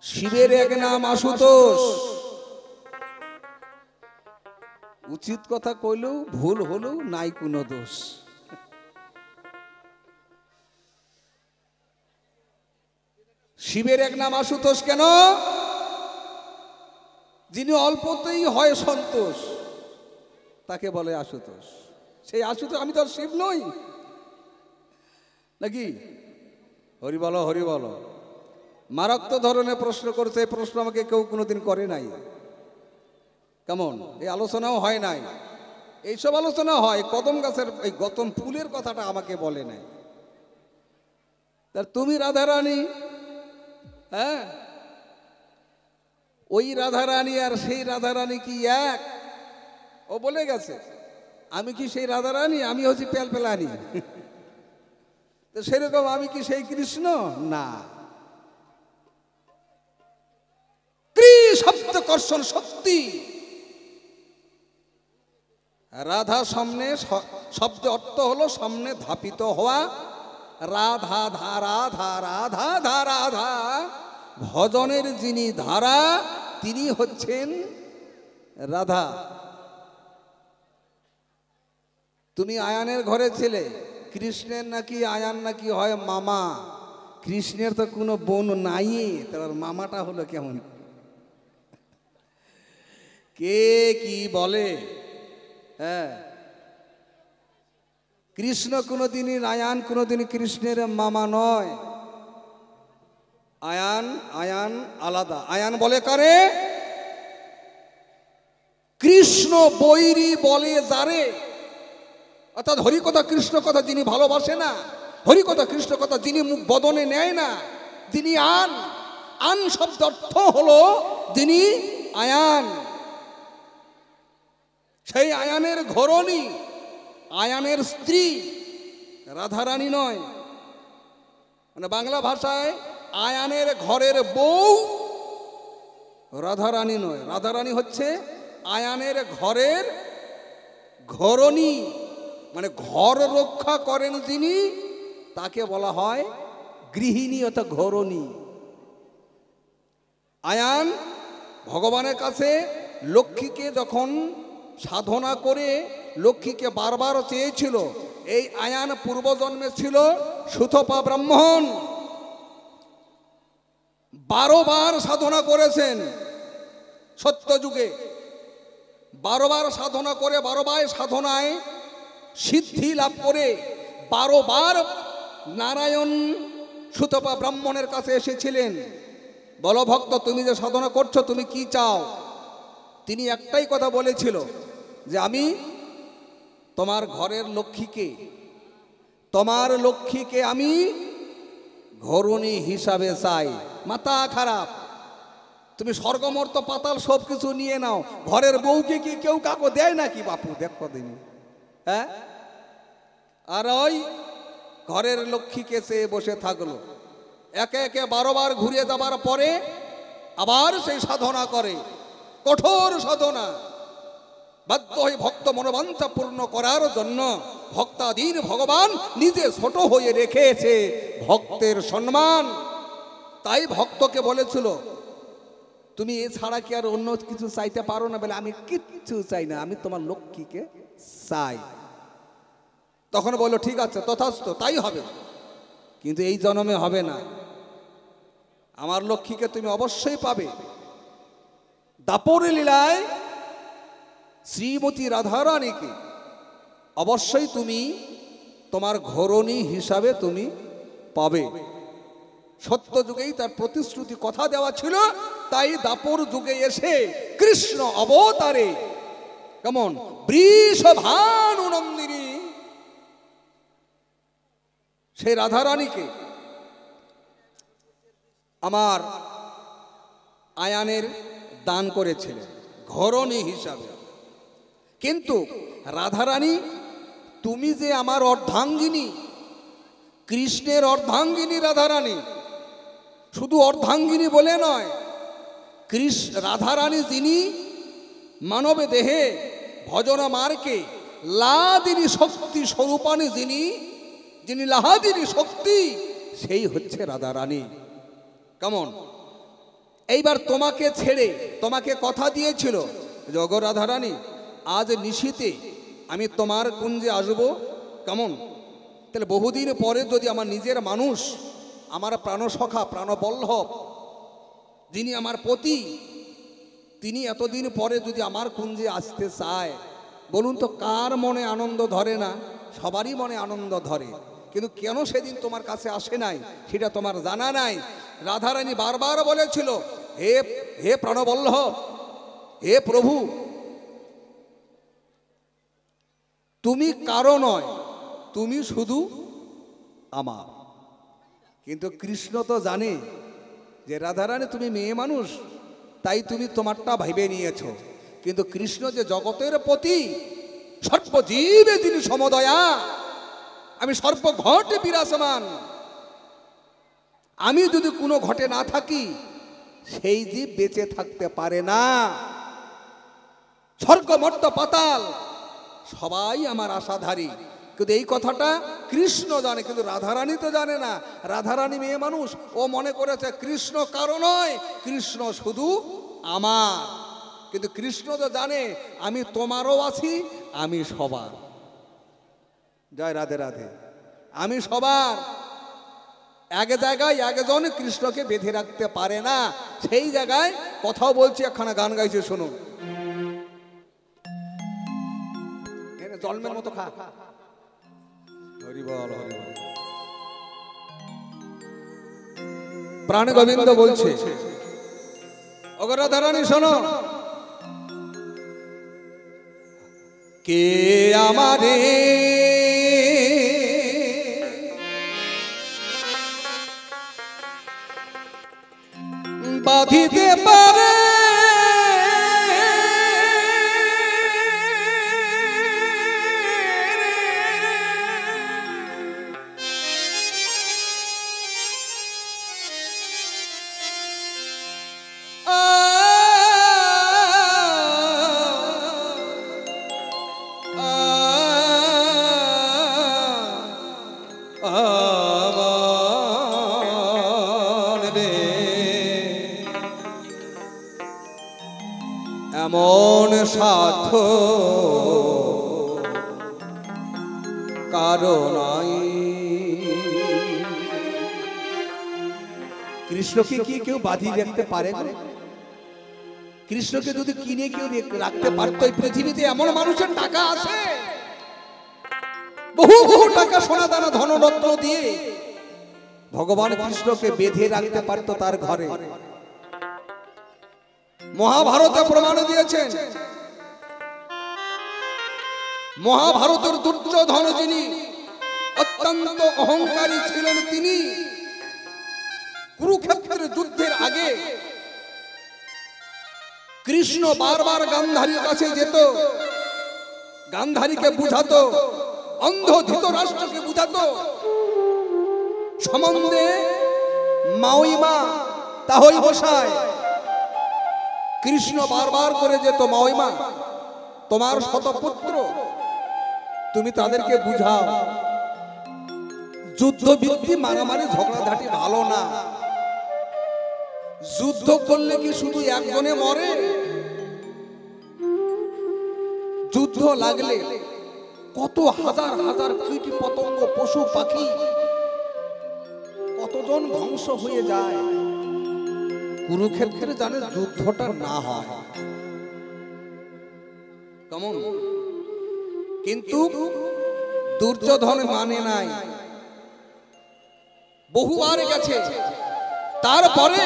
শিবের এক নাম আশুতোষ। উচিত কথা কইলেও ভুল হলেও নাই কোনো দোষ। শিবের এক নাম আশুতোষ কেন? যিনি অল্পতেই হয় সন্তোষ তাকে বলে আশুতোষ। সেই আশুতোষ। আমি তো আর শিব নই নাকি? হরি বলো মারাত্মক ধরনের প্রশ্ন করছে। এই প্রশ্ন আমাকে কেউ কোনোদিন করে নাই। কেমন এই আলোচনাও হয় নাই। এইসব আলোচনা হয়, কদম গাছের এই গতম ফুলের কথাটা আমাকে বলে নাই। তার তুমি রাধারানী, হ্যাঁ, ওই রাধারানী আর সেই রাধারানী কি এক? ও বলে গেছে আমি কি সেই রাধারানী? আমি হচ্ছি পেলপেলানি। তো সেরকম আমি কি সেই কৃষ্ণ? না। শব্দ কর্ষণ শক্তি। রাধা সামনে, শব্দ অর্থ হলো সামনে ধাপিত হওয়া। রাধা ধা রাধা, রাধা ধা রাধা। ভজনের যিনি ধারা তিনি হচ্ছেন রাধা। তুমি আয়ানের ঘরে ছিলে, কৃষ্ণের নাকি আয়ান নাকি হয় মামা। কৃষ্ণের তো কোনো বোন নাই, তার মামাটা হলো কেমন? কে কি বলে? হ্যাঁ, কৃষ্ণ কোনোদিনই আয়ান কোনোদিনই কৃষ্ণের মামা নয়। আয়ান আয়ান আলাদা। আয়ান বলে কারে? কৃষ্ণ বৈরী বলে যারে। অর্থাৎ হরিকথা কৃষ্ণ কথা যিনি ভালোবাসে না, হরিকথা কৃষ্ণ কথা যিনি মুখ বদনে নেয় না, তিনি আন। আন শব্দ অর্থ হলো তিনি আয়ান। সেই আয়ানের ঘরণী, আয়ানের স্ত্রী রাধারানী নয়। মানে বাংলা ভাষায় আয়ানের ঘরের বউ রাধারানী নয়। রাধারানী হচ্ছে আয়ানের ঘরের ঘরণী। মানে ঘর রক্ষা করেন যিনি, তাকে বলা হয় গৃহিণী অর্থাৎ ঘরণী। আয়ান ভগবানের কাছে লক্ষ্মীকে যখন সাধনা করে লক্ষ্মীকে বারবার চেয়েছিল। এই আয়ান পূর্বজন্মে ছিল সুতপা ব্রাহ্মণ। 12 বার সাধনা করেছেন সত্যযুগে। 12 বার সাধনা করে 12 বার সাধনায় সিদ্ধি লাভ করে 12 বার নারায়ণ সুতপা ব্রাহ্মণের কাছে এসেছিলেন। বলো ভক্ত, তুমি যে সাধনা করছো তুমি কি চাও? তিনি একটাই কথা বলেছিল যে আমি তোমার ঘরের লক্ষ্মীকে, তোমার লক্ষ্মীকে আমি ঘরণী হিসাবে চাই। মাথা খারাপ, তুমি স্বর্গমর্ত পাতাল সব কিছু নিয়ে নাও, ঘরের বউকে কি কেউ কাকো দেয় নাকি? বাপু দেখ কদিনই। হ্যাঁ, আর ওই ঘরের লক্ষ্মীকে চেয়ে বসে থাকলো। একে একে 12 বার ঘুরিয়ে যাবার পরে আবার সেই সাধনা করে, কঠোর সাধনা। বাধ্য হয়ে ভক্ত মনোবাঞ্ছা পূর্ণ করার জন্য ভক্তাধীন ভগবান নিজে ছোট হয়ে রেখেছে ভক্তের সম্মান। তাই ভক্তকে বলেছিল তুমি এছাড়া কি আর অন্য কিছু চাইতে পারো না? বলে আমি কিচ্ছু চাই না, আমি তোমার লক্ষ্মীকে চাই। তখন বললো ঠিক আছে তথাস্তু, তাই হবে, কিন্তু এই জন্মে হবে না। আমার লক্ষ্মীকে তুমি অবশ্যই পাবে। দাপর লীলায় শ্রীমতী রাধারানীকে অবশ্যই তুমি তোমার ঘরণী হিসাবে তুমি পাবে। সত্য যুগেই তার প্রতিশ্রুতি কথা দেওয়া ছিল। তাই দাপর যুগে এসে কৃষ্ণ অবতারে কেমন বৃষভানু নন্দিনী সেই রাধারানীকে আমার আয়ানের দান করেছিলেন ঘরণী হিসাবে। কিন্তু রাধারানী তুমি যে আমার অর্ধাঙ্গিনী, কৃষ্ণের অর্ধাঙ্গিনী রাধারানী, শুধু অর্ধাঙ্গিনী বলে নয়, রাধারানী যিনি মানবে দেহে ভজন মার্কে লাদিনী শক্তি স্বরূপানী, যিনি লাহাদিনী শক্তি, সেই হচ্ছে রাধারানী। কেমন? এইবার তোমাকে ছেড়ে তোমাকে কথা দিয়েছিল জগ রাধারানী আজ নিশীতে আমি তোমার কুঞ্জে আসব। কেমন? তাহলে বহুদিন পরে যদি আমার নিজের মানুষ, আমার প্রাণসখা প্রাণবল্লভ, যিনি আমার পতি, তিনি এতদিন পরে যদি আমার কুঞ্জে আসতে চায়, বলুন তো কার মনে আনন্দ ধরে না? সবারই মনে আনন্দ ধরে। কিন্তু কেন সেদিন তোমার কাছে আসে নাই সেটা তোমার জানা নাই। রাধারানী বারবার বলেছিল হে হে প্রাণবল্লভ, হে প্রভু, তুমি কারো নয়, তুমি শুধু আমার। কিন্তু কৃষ্ণ তো জানে যে রাধারানী তুমি মেয়ে মানুষ, তাই তুমি তোমারটা ভেবে নিয়েছ। কিন্তু কৃষ্ণ যে জগতের পতি, সর্বজীবে যিনি সমদয়া, আমি সর্বঘটে বিরাজমান। আমি যদি কোনো ঘটে না থাকি, সেই জীব বেঁচে থাকতে পারে না। স্বর্গ মর্ত পাতাল সবাই আমার আশাধারী, কিন্তু এই কথাটা কৃষ্ণ জানে, কিন্তু রাধারানী তো জানে না। রাধারানী মেয়ে মানুষ, ও মনে করেছে কৃষ্ণ কারো নয়, কৃষ্ণ শুধু আমার। কিন্তু কৃষ্ণ তো জানে আমি তোমারও আছি, আমি সবার। জয় রাধে রাধে। আমি সবার। এক জায়গায় একজন কৃষ্ণকে বেঁধে রাখতে পারে না, সেই জায়গায় কথাও বলছি, একখানা গান গাইছে শুনুন। জন্মের মতো খা। হরি বল হরি বল। প্রাণ গোবিন্দ বলছে, ওগো রাধারানী শোনো, কে আমারে বাঁধিতে পারে, এমন সাধ্য কারো নাই। কৃষ্ণকে কি কেউ বাঁধিয়ে রাখতে পারে না? কৃষ্ণকে যদি কিনে কেউ রাখতে পারতো, এই পৃথিবীতে এমন মানুষের টাকা আছে, বহু বহু টাকা সোনা দানা ধনরত্ন দিয়ে ভগবান কৃষ্ণকে বেঁধে রাখতে পারতো তার ঘরে। মহাভারতে প্রমাণ দিয়েছেন। মহাভারতের দুর্যোধন যিনি অত্যন্ত অহংকারী ছিলেন, তিনি কুরুক্ষেত্রের যুদ্ধের আগে কৃষ্ণ বারবার গান্ধারীর কাছে যেত, গান্ধারীকে বুঝাতো, অন্ধ ধৃতরাষ্ট্রকে বুঝাতো সম্বন্ধে মাওইমা তাহই বসায়। কৃষ্ণ বারবার করে যেত, মাওইমা তোমার শতপুত্র, তুমি তাদেরকে বুঝাও, যুদ্ধ বৃত্তি মারামারি ঝগড়াঝাটি ভালো না। যুদ্ধ করলে কি শুধু একজনে মরে? যুদ্ধ লাগলে কত হাজার হাজার কীট পতঙ্গ পশু পাখি কতজন ধ্বংস হয়ে যায়। কুরুক্ষেত্রে জানে যুদ্ধটা না হয় কেমন, কিন্তু দুর্যোধন মানে নাই, বহুবার গেছে। তারপরে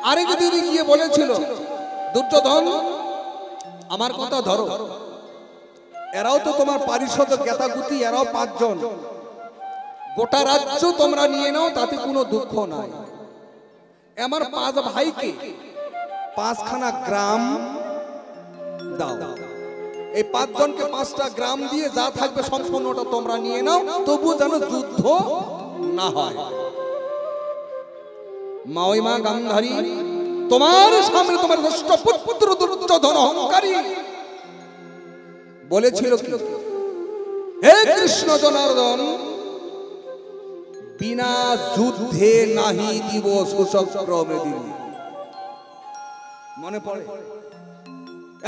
আরেক দিদি গিয়ে বলেছিল, দুর্যোধন আমার কথা ধরো, এরাও তো তোমার পারিষদ জ্ঞাতাগুতি, এরাও 5 জন, গোটা রাজ্য তোমরা নিয়ে নাও, তাতে কোনো দুঃখ নাই। আমার 5 ভাইকে 5খানা গ্রাম দাও, এই 5 জনকে 5টা গ্রাম দিয়ে যা থাকবে সম্পূর্ণটা তোমরা নিয়ে নাও, তবু যেন যুদ্ধ না হয়। মাওইমা গান্ধারী তোমার সামনে তোমার জ্যেষ্ঠ পুত্র দুর্যোধন অহংকারী বলেছিল কি, হে কৃষ্ণ জনার্দন, বিনা যুদ্ধে নাহি দিব সুচক্রমে দিন। মনে পড়ে?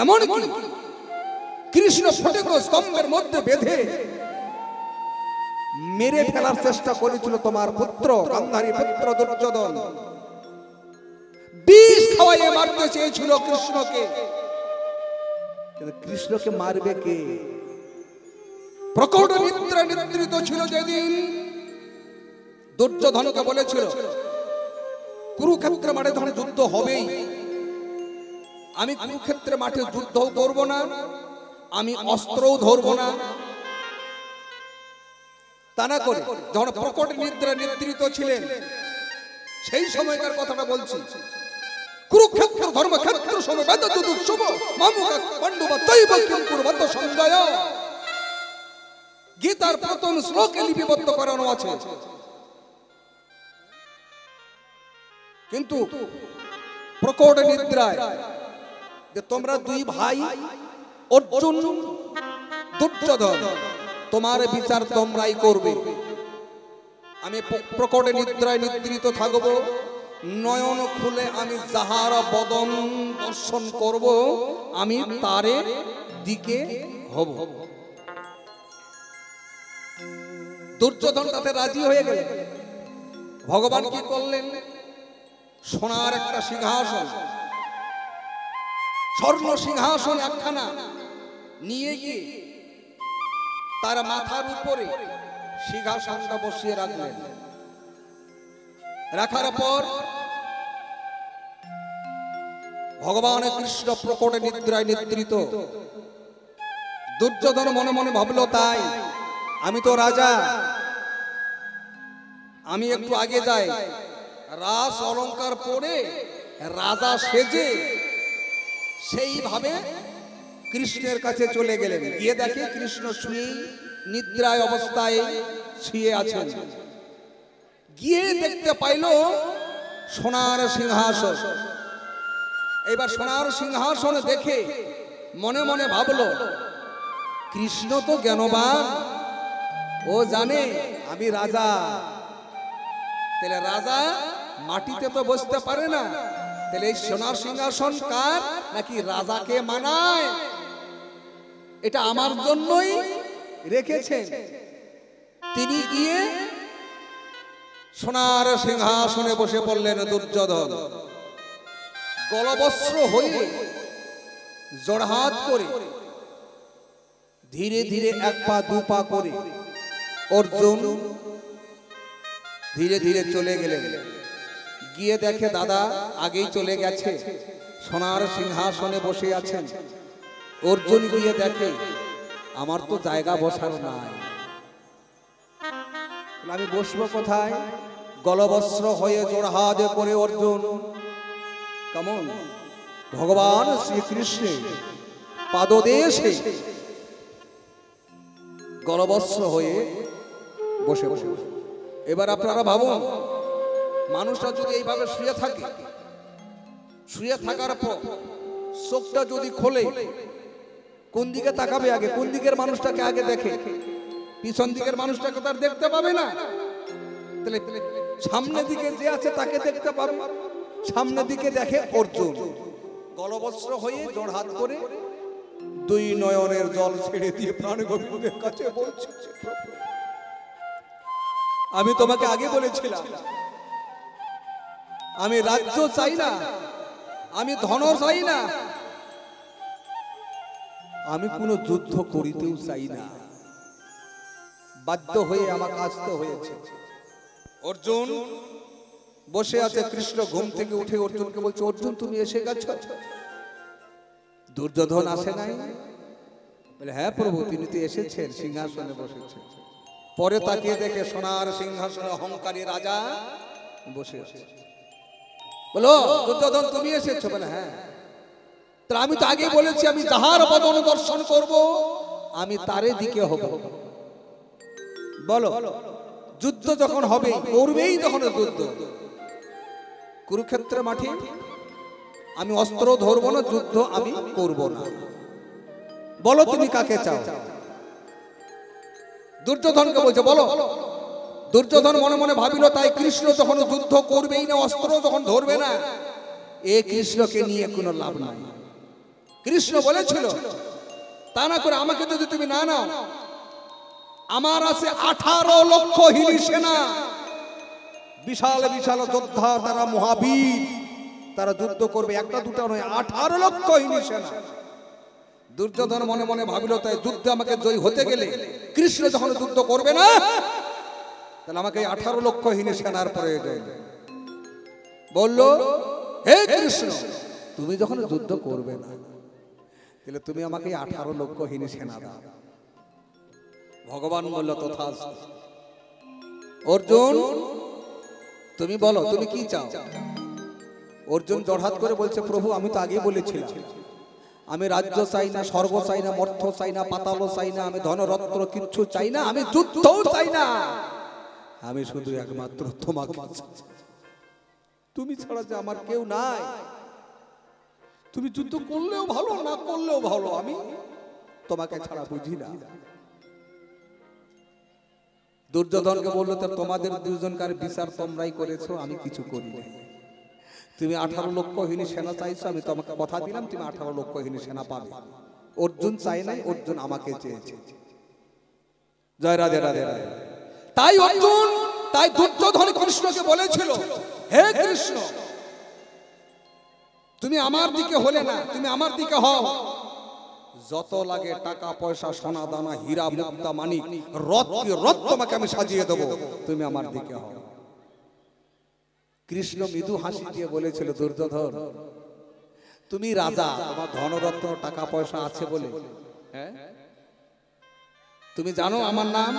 এমন কি কৃষ্ণ ফটক স্তম্ভের মধ্যে বেঁধে মেরে ফেলার চেষ্টা করেছিল তোমার পুত্র গান্ধারী পুত্র দুর্যোধন। বিষ খাওয়াইয়ে মারতে চেয়েছিল কৃষ্ণকে, কিন্তু কৃষ্ণকে মারবে কে? প্রকট নিদ্রা নিদ্রিত ছিল যেদিন, দুর্যোধনকে বলেছিল কুরুক্ষেত্র মাঠে যখন যুদ্ধ হবেই, আমি কুরুক্ষেত্রের মাঠে যুদ্ধও করব না, আমি অস্ত্রও ধরব না। তা না করে যখন প্রকট নিদ্রা নিদ্রিত ছিলেন, সেই সময়কার কথাটা বলছি, কুরুক্ষেত্র ধর্মক্ষেত্র সমবেত শুভ মামুক পাণ্ডব তৈব কিম কুর্বত সঞ্জয়। গীতার প্রথম শ্লোকে লিপিবদ্ধ করানো আছে। কিন্তু প্রকট নিদ্রায় যে তোমরা দুই ভাই অর্জুন দুর্যোধন, তোমার বিচার তোমরাই করবে। আমি প্রকট নিদ্রায় নিদ্রিত থাকব, নয়ন খুলে আমি যাহার বদন দর্শন করব, আমি তারে দিকে হব। দুর্যোধন তাতে রাজি হয়ে গেল। ভগবান কি করলেন? সোনার একটা সিংহাসন, স্বর্ণ সিংহাসন একখানা নিয়ে গিয়ে তার মাথার উপরে সিংহাসনটা বসিয়ে রাখলেন। রাখার পর ভগবান কৃষ্ণ প্রকট নিদ্রায় নিদ্রিত। দুর্যোধন মনে মনে ভাবলো, তাই আমি তো রাজা, আমি একটু আগে যাই, রাস অলংকার পরে রাজা সেজে সেইভাবে কৃষ্ণের কাছে চলে গেলেন। গিয়ে দেখে কৃষ্ণ শুয়ে নিদ্রায় অবস্থায় শুয়ে আছেন। গিয়ে দেখতে পাইল সোনার সিংহাসন। এবার সোনার সিংহাসন দেখে মনে মনে ভাবলো, কৃষ্ণ তো জ্ঞানবান, ও জানে আমি রাজা। তাহলে রাজা মাটিতে তো বসতে পারে না, তাহলে এই সোনার সিংহাসন কার? নাকি রাজাকে মানায়, এটা আমার জন্যই রেখেছেন। তিনি গিয়ে সোনার সিংহাসনে বসে পড়লেন। দুর্যোধন গলবস্ত্র হয়ে জড়হাত করে ধীরে ধীরে এক পা দু পা করে অর্জুন ধীরে ধীরে চলে গেলেন। গিয়ে দেখে দাদা আগেই চলে গেছে, সোনার সিংহাসনে বসে আছেন। অর্জুন গিয়ে দেখে আমার তো জায়গা বসার নাই, আমি বসবো কোথায়? গলবস্ত্র হয়ে জোড়হাত করে অর্জুন কেমন ভগবান শ্রীকৃষ্ণের পাদদেশে গলবস্ত্র হয়ে বসে বসে। এবার আপনারা ভাবুন, মানুষটা যদি এইভাবে শুয়ে থাকে, শুয়ে থাকার পর চোখটা যদি খোলে, কোন দিকে তাকাবে আগে? কোন দিকের মানুষটাকে আগে দেখে? পিছন দিকের মানুষটাকে তার দেখতে পাবে না। তাহলে সামনে দিকে যে আছে তাকে দেখতে পাবে। সামনে দিকে দেখে অর্জুন গলবস্ত্র হয়ে জোড়হাত করে দুই নয়নের জল ছেড়ে দিয়ে প্রাণ গোবিন্দের কাছে বলছে, আমি তোমাকে আগে বলেছিলাম আমি রাজ্য চাই না, আমি ধন চাই না, আমি কোনো যুদ্ধ করিতেও চাই না, বাধ্য হয়ে আমাকে আসতে হয়েছে। অর্জুন বসে আছে, কৃষ্ণ ঘুম থেকে উঠে অর্জুনকে বলছে, অর্জুন তুমি এসে গেছো? দুর্যোধন আসে নাই? বলে হ্যাঁ প্রভু, তিনি তো এসেছেন, সিংহাসনে বসেছেন। পরে তাকিয়ে দেখে সোনার সিংহাসনে অহংকারী রাজা বসে আছে। বলো দুর্যোধন তুমি এসেছো? বলে হ্যাঁ। তাহলে আমি তো আগে বলেছি আমি যাহার বদন দর্শন করব আমি তারে দিকে হব। বলো যুদ্ধ যখন হবে, করবেই যখন যুদ্ধ, কুরুক্ষেত্রের মাঠে আমি অস্ত্র ধরবো না, যুদ্ধ আমি করব না। বলো তুমি কাকে চাও? দুর্যোধনকে বলছে বলো। দুর্যোধন মনে মনে ভাবিল, তাই কৃষ্ণ যখন যুদ্ধ করবেই না, অস্ত্র যখন ধরবে না, এ কৃষ্ণকে নিয়ে কোনো লাভ নাই। কৃষ্ণ বলেছিল তা না করে আমাকে যদি তুমি না নাও, আমার আছে 18 লক্ষ হিলি সেনা, বিশাল বিশাল যোদ্ধা, তারা মহাবীর, তারা যুদ্ধ করবে, একটা দুটা নয়, 18 লক্ষ হিলি সেনা। দুর্যোধন মনে মনে ভাবিল, তাই যুদ্ধে আমাকে জয়ী হতে গেলে, কৃষ্ণ যখন যুদ্ধ করবে না, তাহলে আমাকে 18 লক্ষ হিলি সেনার প্রয়োজন। বলল হে কৃষ্ণ, তুমি যখন যুদ্ধ করবে না, তাহলে তুমি আমাকে 18 লক্ষ হিলি সেনা দাও। ভগবান বলল তথাস্তু। অর্জুন তুমি বলো তুমি কি চাও? অর্জুন জড়হাত করে বলছে, প্রভু আমি তো আগেই বলেছিলাম আমি রাজ্য চাই না, স্বর্গ চাই না, মর্থ চাই না, পাতালও চাই না, আমি ধনরত্ন কিচ্ছু চাই না, আমি যুদ্ধও চাই না, আমি শুধু একমাত্র তোমাকে চাই। তুমি ছাড়া যে আমার কেউ নাই। তুমি যুদ্ধ করলেও ভালো, না করলেও ভালো, আমি তোমাকে ছাড়া বুঝি না। দুর্যোধনকে বললো, তো তোমাদের দুজনকার বিচার তোমরাই করেছো, আমি কিছু করি নাই। তুমি 18 লক্ষহীনী সেনা চাইছো, আমি তোমাকে কথা দিলাম তুমি 18 লক্ষহীনী সেনা পাবে। অর্জুন চাই নাই, অর্জুন আমাকে চেয়েছে। জয় রাধে রাধে রাধে। তাই অর্জুন, তাই দুর্যোধন কৃষ্ণকে বলেছিল, হে কৃষ্ণ, তুমি আমার দিকে হলে না, তুমি আমার দিকে হও। যত লাগে টাকা পয়সা, সোনা দানা, হীরা মুক্তা মানিক, রথ কি রথ তোমাকে আমি সাজিয়ে দেবো, তুমি আমার দিকে হও। কৃষ্ণ মৃদু হাসি দিয়ে বলেছিল, দুর্যোধন, তুমি রাজা, তোমার ধনরত্ন টাকা পয়সা আছে বলে, হ্যাঁ, তুমি জানো আমার নাম,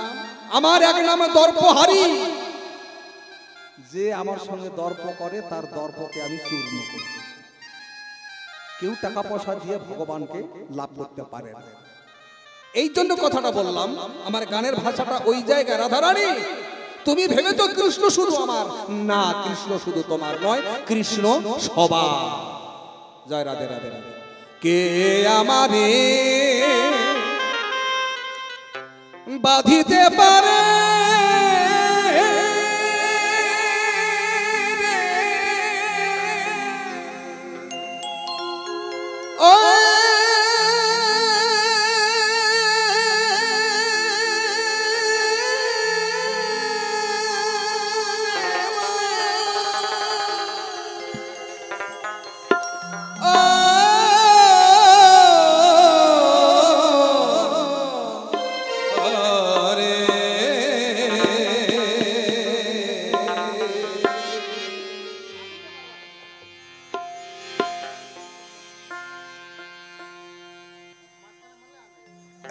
আমার এক নামে দর্পহারি। যে আমার সঙ্গে দর্প করে তার দর্পকে আমি চূর্ণ করি। কেউ টাকা পয়সা দিয়ে ভগবানকে লাভ করতে পারে না। এই জন্য কথাটা বললাম, আমার গানের ভাষাটা ওই জায়গায়। রাধারানী, তুমি ভেবেছো কৃষ্ণ শুধু আমার, না, কৃষ্ণ শুধু তোমার নয়, কৃষ্ণ সবার। জয় রাধে রাধে রাধে। কে আমারে বাঁধিতে পারে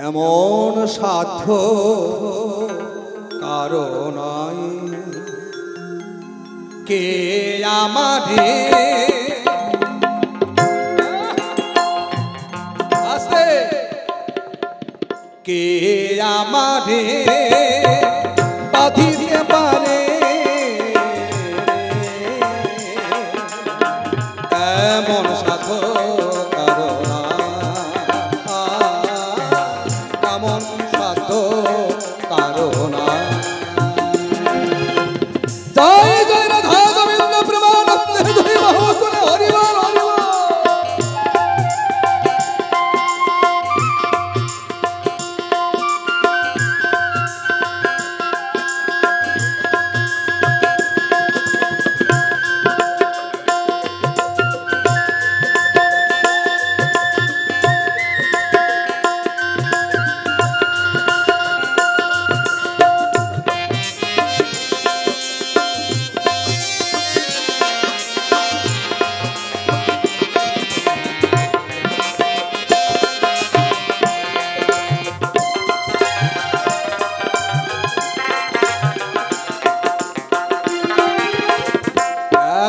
এমন সাধ্য কারো নাই, কে আমারে আস্তে, কে আমারে বাঁধিতে পারে, এমন সাধ্য কারো নাই, এমন সাধ্য কারো নাই। জয় জয় রাধা গোবিন্দ প্রেমানন্দে জয় মহাকুলে হরি বল হরি বল।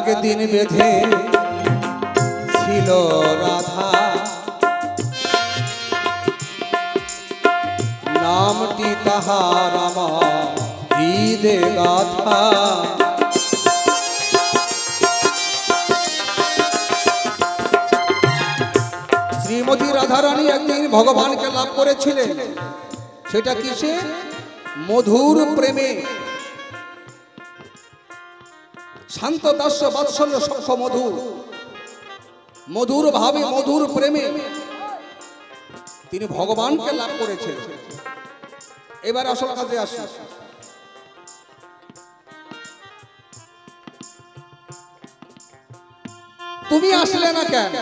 একদিন বেঁধে ছিল রাধা, নামটি তাহার আমার হৃদে গাথা। শ্রীমতী রাধারানী একদিন ভগবানকে লাভ করেছিলেন। সেটা কিসে? মধুর প্রেমে। শান্ত দাস্য বাৎসল্য সখ্য মধুর, মধুর ভাবে মধুর প্রেমে তিনি ভগবানকে লাভ করেছেন। এবার আসল কাজে আসি। তুমি আসলে না কেন?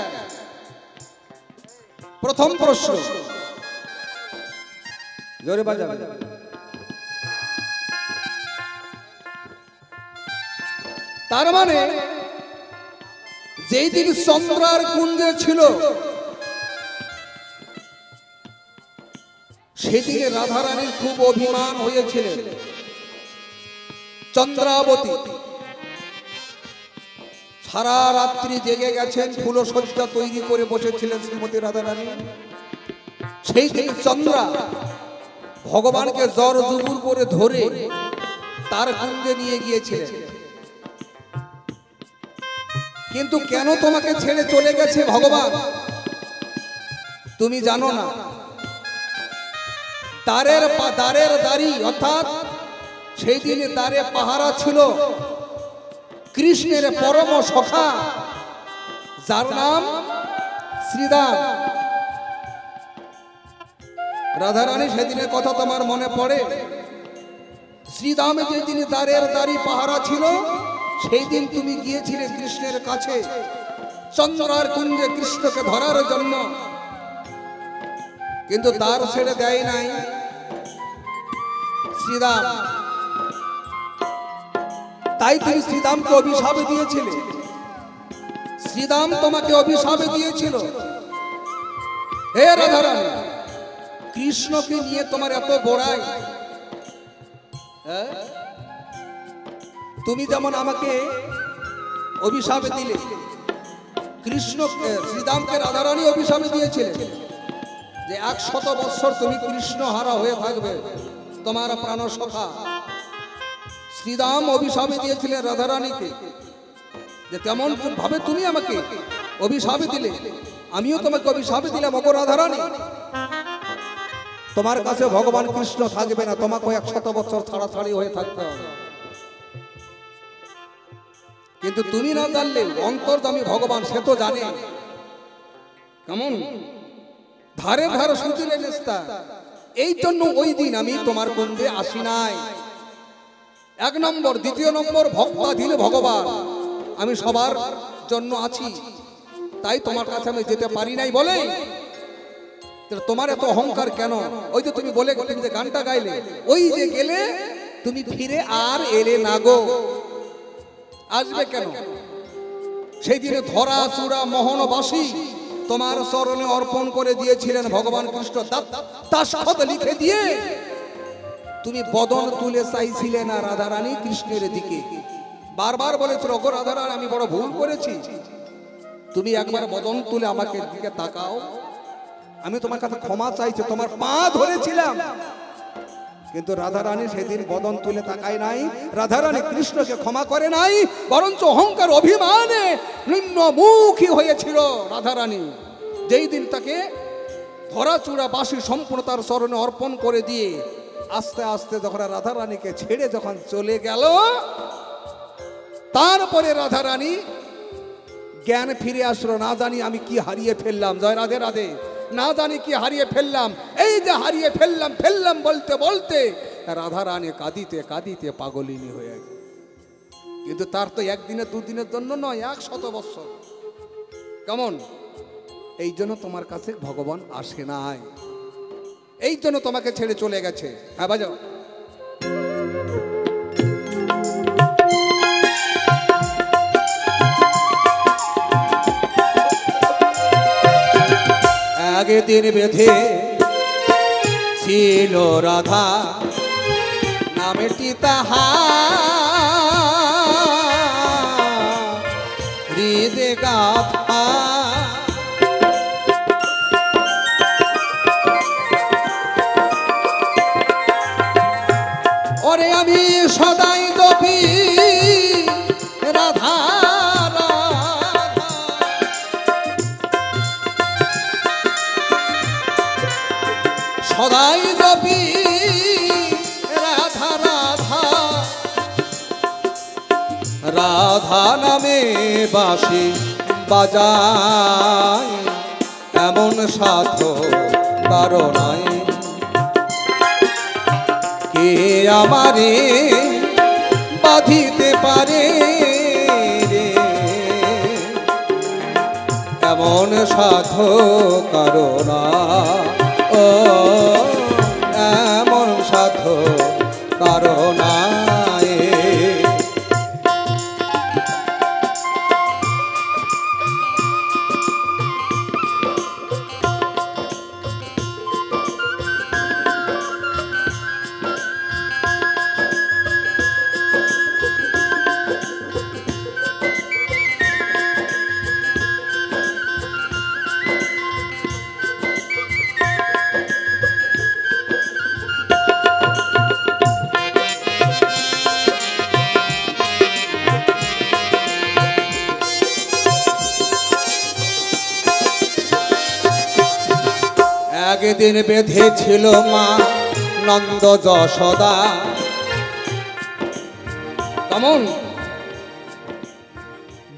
প্রথম প্রশ্ন, জোরে বাজাবে। তার মানে যেই দিন চন্দ্রার কুঞ্জে ছিল সেদিকে রাধারানীর খুব অভিমান হয়েছিলেন। চন্দ্রাবতী সারা রাত্রি জেগে গেছেন, ফুলসজ্জা তৈরি করে বসেছিলেন শ্রীমতী রাধারানী। সেই দিন চন্দ্রা ভগবানকে জ্বর জুবুর করে ধরে তার কুঞ্জে নিয়ে গিয়েছিলেন। কিন্তু কেন তোমাকে ছেড়ে চলে গেছে ভগবান তুমি জানো না। দ্বারের দাঁড়ি অর্থাৎ সেই দিনে দ্বারে পাহারা ছিল কৃষ্ণের পরম সখা, যার নাম শ্রীদাম। রাধারানী সেদিনের কথা তোমার মনে পড়ে? শ্রীদামে যে দিন দ্বারের দাঁড়ি পাহারা ছিল, সেই দিন তুমি গিয়েছিলে কৃষ্ণের কাছে চন্দ্রার কুঞ্জে কৃষ্ণকে ধরার জন্য, কিন্তু দ্বার ছেড়ে দেয় নাই শ্রীদাম। তাই তুমি শ্রীদামকে অভিশাপ দিয়েছিলে। শ্রীদাম তোমাকে অভিশাপ দিয়েছিল, হে রাধারানী, কৃষ্ণকে নিয়ে তোমার এত বড়াই, তুমি যেমন আমাকে অভিশাপ দিলে, কৃষ্ণ শ্রীদামকে রাধারানী অভিশাপ দিয়েছিলে যে 100 বৎসর তুমি কৃষ্ণ হারা হয়ে থাকবে, তোমার প্রাণ সখা। শ্রীদাম অভিশাপ দিয়েছিলেন রাধারানীকে যে তেমন ভাবে তুমি আমাকে অভিশাপ দিলে, আমিও তোমাকে অভিশাপ দিলাম ওগো রাধারানী, তোমার কাছে ভগবান কৃষ্ণ থাকবে না, তোমাকে 100 বছর ছাড়াছাড়ি হয়ে থাকতে হবে। কিন্তু তুমি না জানলে অন্তর্যামী ভগবান সে তো জানে। কেমন ধারে ধারে সুচিলে নেস্তা, এই জন্য ওই দিন আমি তোমার কুঞ্জে আসি নাই। 1 নম্বর। দ্বিতীয় নম্বর, ভক্তাধীন ভগবান, আমি সবার জন্য আছি, তাই তোমার কাছে আমি যেতে পারি নাই বলে তোমার এত অহংকার কেন? ওই যে তুমি বলে তুমি যে গানটা গাইলে, ওই যে গেলে তুমি ফিরে আর এলে না গো। আসবে কেন? সেই দিনে ধরা চূড়া মোহনবাসী তোমার চরণে অর্পণ করে দিয়েছিলেন ভগবান কৃষ্ণ, দাসখত লিখে দিয়ে তুমি বদন তুলে চাইছিলে না রাধারানী কৃষ্ণের দিকে। বারবার বলেছিল ওগো রাধারানী, আমি বড় ভুল করেছি, তুমি একবার বদন তুলে আমাকে দিকে তাকাও, আমি তোমার কাছে ক্ষমা চাইছি, তোমার পা ধরেছিলাম। কিন্তু রাধারানী সেদিন বদন তুলে তাকায় নাই, রাধারানী কৃষ্ণকে ক্ষমা করে নাই, বরঞ্চ অহংকার অভিমানে নিম্নমুখী হয়েছিল রাধারানী। যেই দিন তাকে ধরাচূড়া বাসী সম্পূর্ণ তার চরণে অর্পণ করে দিয়ে আস্তে আস্তে যখন রাধারানীকে ছেড়ে যখন চলে গেল, তারপরে রাধারানী জ্ঞান ফিরে আসলো। না জানি আমি কি হারিয়ে ফেললাম, জয় রাধে রাধে, না জানি কি হারিয়ে ফেললাম। এই যে হারিয়ে ফেললাম বলতে বলতে রাধারানী কাঁদিতে কাঁদিতে পাগলিনী হয়ে গেল। কিন্তু তার তো একদিনে দুদিনের জন্য নয়, 100 বৎসর। কেমন? এই জন্য তোমার কাছে ভগবান আসে নাই, এই জন্য তোমাকে ছেড়ে চলে গেছে। হ্যাঁ বাজাও। আগে দিন বেঁধে ছিল রাধা নামেটি তাহা, হৃদে গাথা। ওরে আমি সদাই জপি রাধা, সদাই জপি রাধা রাধা, রাধা নামে বাঁশি বাজায়, এমন সাধু কারো নাই। কে আমারে বাঁধিতে পারে রে, এমন সাধু কারো না। ও এমন সাধু কারো নাই। একদিন বেঁধেছিল মা নন্দ যশোদা, কেমন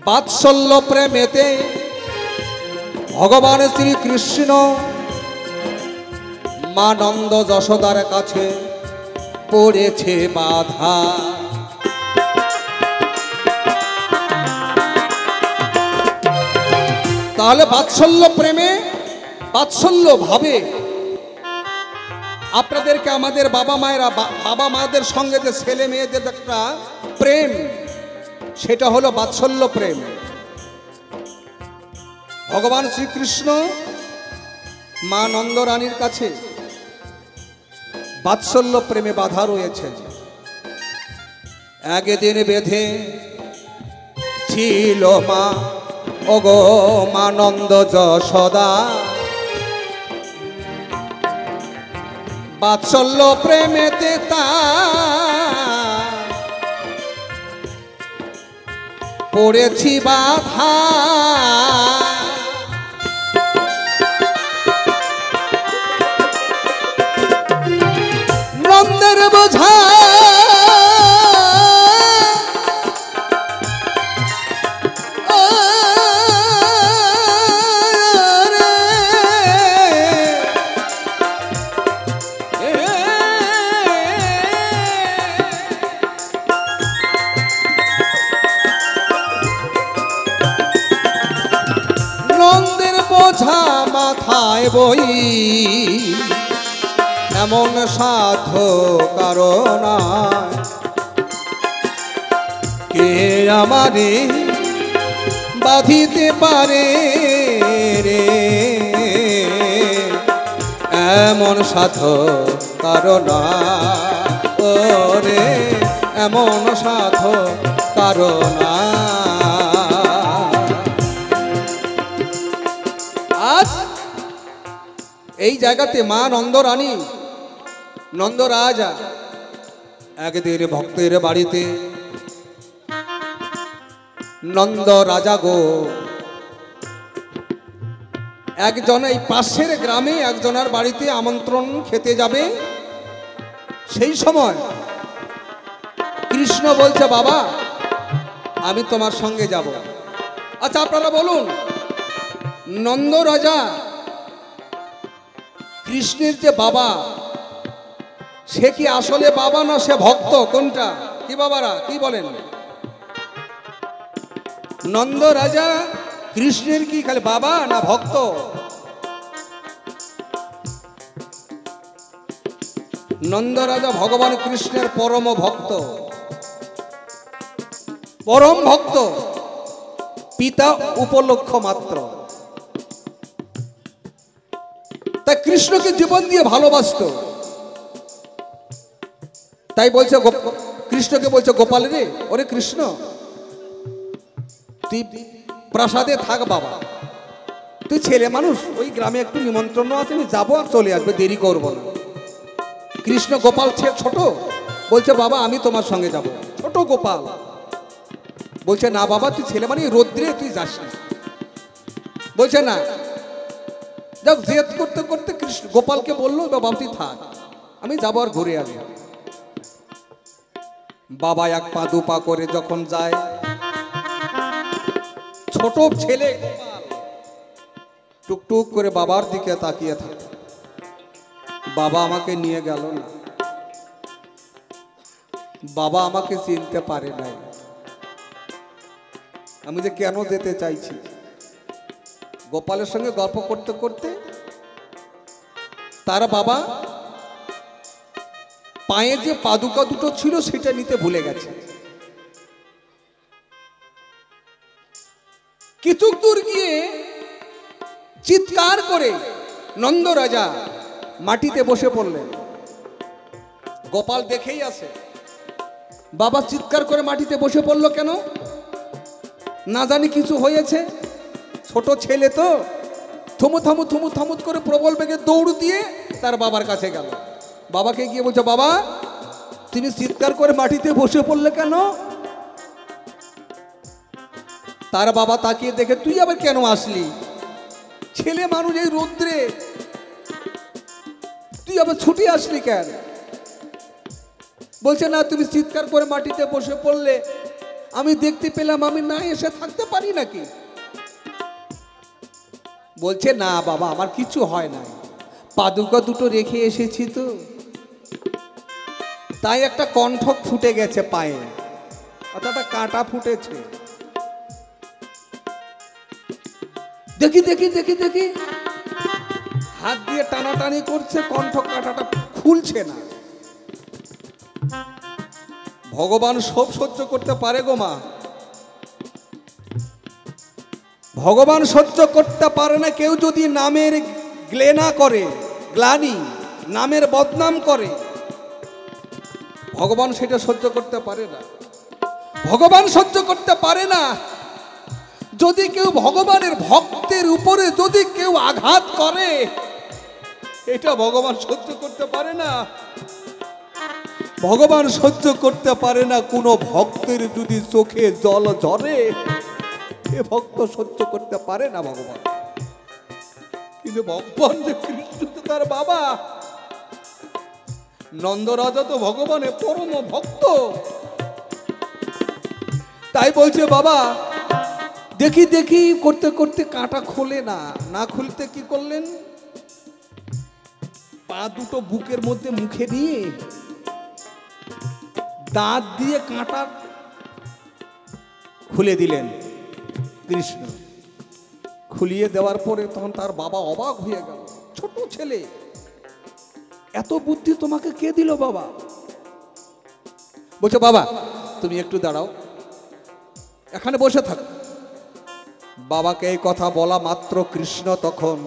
বাৎসল্য প্রেমেতে ভগবান শ্রীকৃষ্ণ মা নন্দ যশোদার কাছে পড়েছে বাধা। তাহলে বাৎসল্য প্রেমে বাৎসল্য ভাবে আপনাদেরকে আমাদের বাবা মায়েরা বাবা মাদের সঙ্গে যে ছেলে মেয়েদের একটা প্রেম, সেটা হলো বাৎসল্য প্রেম। ভগবান শ্রীকৃষ্ণ মা নন্দরানীর কাছে বাৎসল্য প্রেমে বাধা রয়েছে। একদিন বেঁধে ছিল মা ওগো মা নন্দ যশোদা, বাৎসল্য প্রেমেতে তা পড়েছি বাধা। নন্দের বোঝা বোঝা মাথায় বই এমন সাধ্য কারণ কে আমারে বাঁধিতে পারে রে, এমন সাধ্য কারণ ওরে, এমন সাধ্য কারণ। আজ এই জায়গাতে মা নন্দরানী নন্দরাজা একদিন ভক্তের বাড়িতে নন্দ রাজা গো একজন এই পাশের গ্রামে একজনের বাড়িতে আমন্ত্রণ খেতে যাবে। সেই সময় কৃষ্ণ বলছে বাবা আমি তোমার সঙ্গে যাব। আচ্ছা আপনারা বলুন, নন্দ রাজা কৃষ্ণের যে বাবা, সে কি আসলে বাবা না সে ভক্ত? কোনটা? কি বাবারা কি বলেন? নন্দ রাজা কৃষ্ণের কি খালি বাবা না ভক্ত? নন্দ রাজা ভগবান কৃষ্ণের পরম ভক্ত, পরম ভক্ত, পিতা উপলক্ষ মাত্র। তাই কৃষ্ণকে জীবন দিয়ে ভালোবাসত। তাই বলছে কৃষ্ণকে বলছে গোপাল রে, ওরে কৃষ্ণ তুই প্রাসাদে থাক বাবা, তুই ছেলে মানুষ, ওই গ্রামে একটু নিমন্ত্রণ আছে, আমি যাবো আর চলে আসবে, দেরি করবো না। কৃষ্ণ গোপাল ছোট, বলছে বাবা আমি তোমার সঙ্গে যাব। ছোট গোপাল বলছে না বাবা তুই ছেলে মানে রোদ্রে তুই যাস না। বলছে না, যাক জেদ করতে করতে কৃষ্ণ গোপালকে বললো বাবা তুই থাক, আমি যাবো আর ঘুরে আসবো। বাবা এক পা দু পা করে যখন যায়, ছোট ছেলে গোপাল টুকটুক করে বাবার দিকে তাকিয়ে থাকে। বাবা আমাকে নিয়ে গেল না, বাবা আমাকে চিনতে পারে নাই, আমি যে কেন যেতে চাইছি। গোপালের সঙ্গে গল্প করতে করতে তার বাবা পায়ে যে পাদুকা দুটো ছিল সেটা নিতে ভুলে গেছে। কিছু দূর গিয়ে চিৎকার করে নন্দ রাজা মাটিতে বসে পড়লেন। গোপাল দেখেই আছে, বাবা চিৎকার করে মাটিতে বসে পড়লো কেন? না জানি কিছু হয়েছে। ছোট ছেলে তো থুমু করে প্রবল বেগে দৌড় দিয়ে তার বাবার কাছে গেল। বাবাকে গিয়ে বলছে বাবা তুমি চিৎকার করে মাটিতে বসে পড়লে কেন? তার বাবা তাকিয়ে দেখে তুই আবার কেন আসলি? ছেলে মানুষ এই রৌদ্রে তুই আবার ছুটে আসলি কেন? বলছে না, তুমি চিৎকার করে মাটিতে বসে পড়লে আমি দেখতে পেলাম, আমি না এসে থাকতে পারি নাকি? বলছে না বাবা, আমার কিছু হয় না, পাদুকা দুটো রেখে এসেছি তো, তাই একটা কণ্ঠক ফুটে গেছে পায়ে, অর্থাৎ একটা কাঁটা ফুটেছে। দেখি দেখি দেখি দেখি হাত দিয়ে টানাটানি করছে, কণ্ঠ কাঁটাটা খুলছে না। ভগবান সব সহ্য করতে পারে গো মা, ভগবান সহ্য করতে পারে না। কেউ যদি নামের গ্লেনা করে, গ্লানি, নামের বদনাম করে, ভগবান সেটা সহ্য করতে পারে না। ভগবান সহ্য করতে পারে না যদি কেউ ভগবানের ভক্তের উপরে যদি কেউ আঘাত করে, এটা ভগবান সহ্য করতে পারে না। ভগবান সহ্য করতে পারে না কোনো ভক্তের যদি চোখে জল ঝরে, এ ভক্ত সহ্য করতে পারে না ভগবান। কিন্তু ভগবান যে কৃষ্ণ তো তার বাবা, নন্দরাজা তো ভগবানের পরম ভক্ত, তাই বলছে বাবা দেখি দেখি করতে করতে কাঁটা খোলে না, না খুলতে কি করলেন, পা দুটো বুকের মধ্যে মুখে দিয়ে দাঁত দিয়ে কাঁটা খুলে দিলেন কৃষ্ণ। খুলিয়ে দেওয়ার পরে তখন তার বাবা অবাক হয়ে গেল, ছোট ছেলে, এত বুদ্ধি তোমাকে কে দিল বাবা? বলছে বাবা তুমি একটু দাঁড়াও, এখানে বসে থাক। বাবাকে এই কথা বলা মাত্র কৃষ্ণ তখন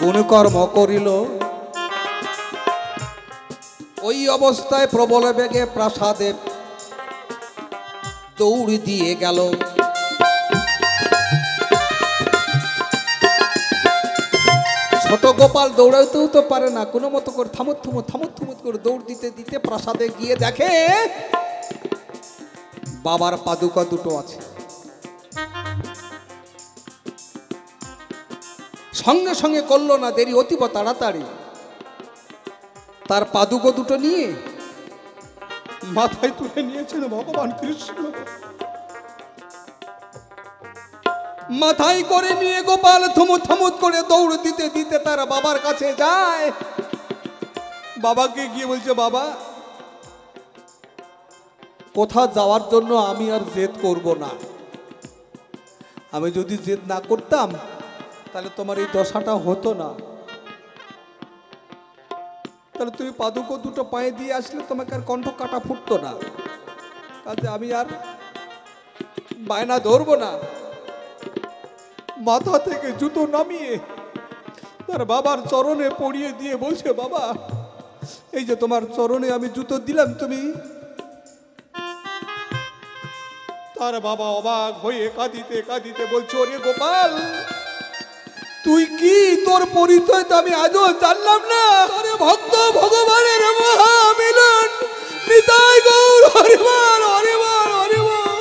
কোন কর্ম করিল, ওই অবস্থায় প্রবল বেগে প্রাসাদে দৌড় দিয়ে গেল। ছোট গোপাল দৌড়াইতেও তো পারে না, কোনো মতো করে থামুত থামুত করে দৌড় দিতে দিতে প্রাসাদে গিয়ে দেখে বাবার পাদুকা দুটো আছে। সঙ্গে সঙ্গে করলো না দেরি, অতীব তাড়াতাড়ি তার পাদুকা দুটো নিয়ে মাথায় তুলে নিয়েছেন ভগবান কৃষ্ণ। মাথায় করে নিয়ে গোপাল থমুত করে দৌড় দিতে দিতে তার বাবার কাছে যায়। বাবাকে গিয়ে বলছে বাবা কোথা যাওয়ার জন্য আমি আর জেদ করব না, আমি যদি জেদ না করতাম তাহলে তোমার এই দশাটা হতো না, তাহলে তুমি পাদুকা দুটো পায়ে দিয়ে আসলে তোমাকে আর কণ্ঠ কাটা ফুটতো না, কাজে আমি আর বায়না ধরবো না। মাথা থেকে জুতো নামিয়ে তার বাবার চরণে পড়িয়ে দিয়ে বলছে বাবা এই যে তোমার চরণে আমি জুতো দিলাম তুমি। তার বাবা অবাক হয়ে কাঁদিতে কাঁদিতে বলছে ওরে গোপাল তুই কি, তোর পরিচয় তো আমি আজও জানলাম না, তোরে ভক্ত ভগবানের মহামিলন নিতাই গৌর হরিবল হরিবল হরিবল।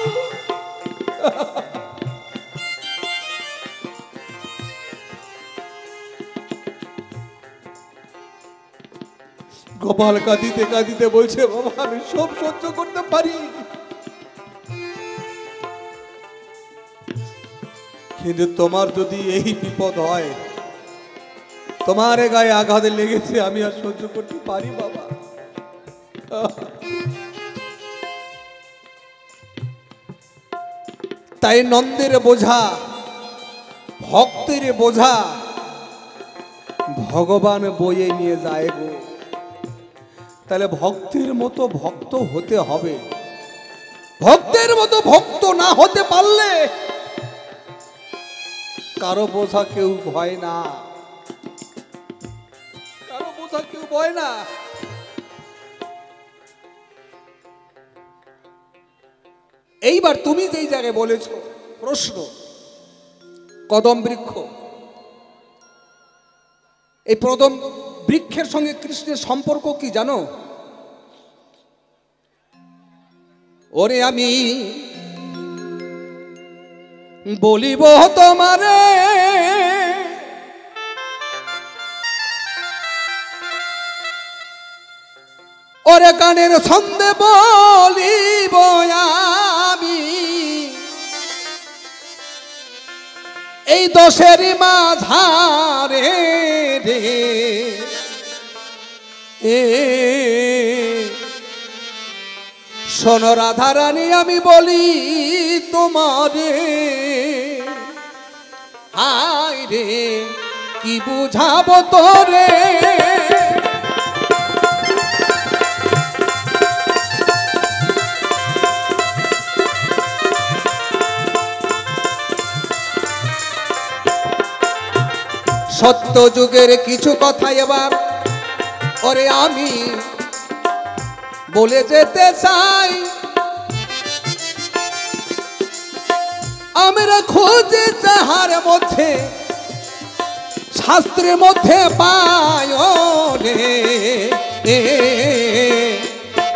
গোপাল কাঁদিতে কাঁদিতে বলছে বাবা আমি সব সহ্য করতে পারি, কিন্তু তোমার যদি এই বিপদ হয়, তোমার গায়ে আঘাত লেগেছে, আমি আর সহ্য করতে পারি বাবা। তাই নন্দের বোঝা ভক্তের বোঝা ভগবান বয়ে নিয়ে যায় গো। তাহলে ভক্তের মতো ভক্ত হতে হবে, ভক্তের মতো ভক্ত না হতে পারলে কারো বোঝা কেউ ভয় না, কারো বোঝা কেউ ভয় না। এইবার তুমি যেই জায়গায় বলেছ প্রশ্ন কদম বৃক্ষ, এই কদম বৃক্ষের সঙ্গে কৃষ্ণের সম্পর্ক কি জানো? ওরে আমি বলিব তোমারে তোমার গানের ছন্দে বলিব আমি এই দশের মাঝারে রে এ শোনো রাধারানী আমি বলি তোমারে হায় রে কি বুঝাবো তোরে সত্য যুগের কিছু কথা এবার ওরে আমি বলে যেতে চাই আমরা খুঁজে যাহার মধ্যে শাস্ত্রের মধ্যে পাই রে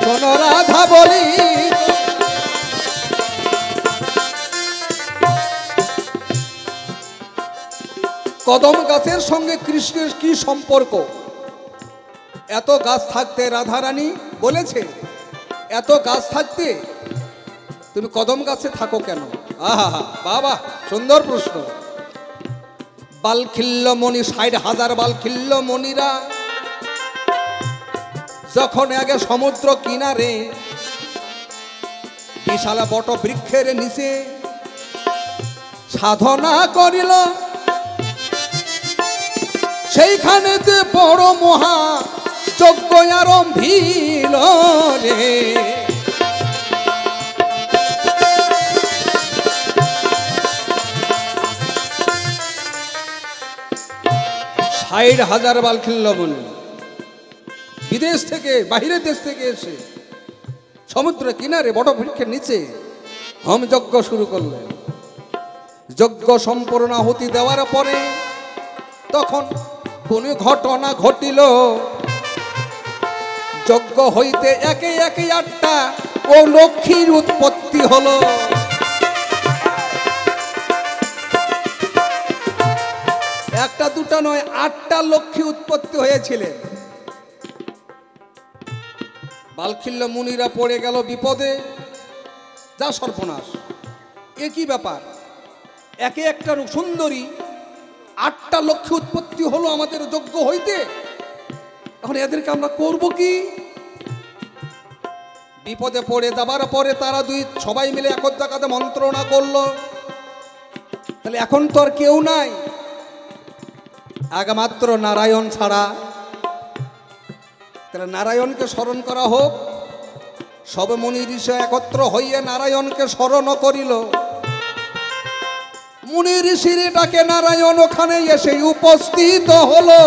কোন রাধা বলি কদম গাছের সঙ্গে কৃষ্ণের কি সম্পর্ক এত গাছ থাকতে রাধারানী বলেছে এত গাছ থাকতে তুমি কদম গাছে থাকো কেন আহা বাবা সুন্দর প্রশ্ন বালখিল্য মণি ৬০,০০০ বালখিল্য মণিরা যখন আগে সমুদ্র কিনারে বিশাল বট বৃক্ষের নিচে সাধনা করিল সেইখানেতে বড় মহা যজ্ঞ আরম্ভিল রে ৬০,০০০ বালখিল্য মণি বিদেশ থেকে বাহিরের দেশ থেকে এসে সমুদ্র কিনারে বট বৃক্ষের নিচে হোম যজ্ঞ শুরু করলেন যজ্ঞ সম্পূর্ণ আহুতি দেওয়ার পরে তখন কোন ঘটনা ঘটিল যজ্ঞ হইতে একে একে ৮টা ও লক্ষ্মীর উৎপত্তি হলো একটা দুটা নয় ৮টা লক্ষ্মী উৎপত্তি হয়েছিলেন বালখিল্য মুনিরা পড়ে গেল বিপদে যা সর্বনাশ একই ব্যাপার একে একটা সুন্দরী ৮টা লক্ষ্মী উৎপত্তি হলো আমাদের যজ্ঞ হইতে এখন এদেরকে আমরা করব কি বিপদে পড়ে যাবার পরে তারা সবাই মিলে এক জায়গাতে মন্ত্রণা করলো তাহলে এখন তো আর কেউ নাই একমাত্র নারায়ণ ছাড়া তাহলে নারায়ণকে স্মরণ করা হোক সব মুনি ঋষি একত্র হইয়া নারায়ণকে স্মরণ করিল মুনি ঋষির ডাকে নারায়ণ ওখানে এসে উপস্থিত হলো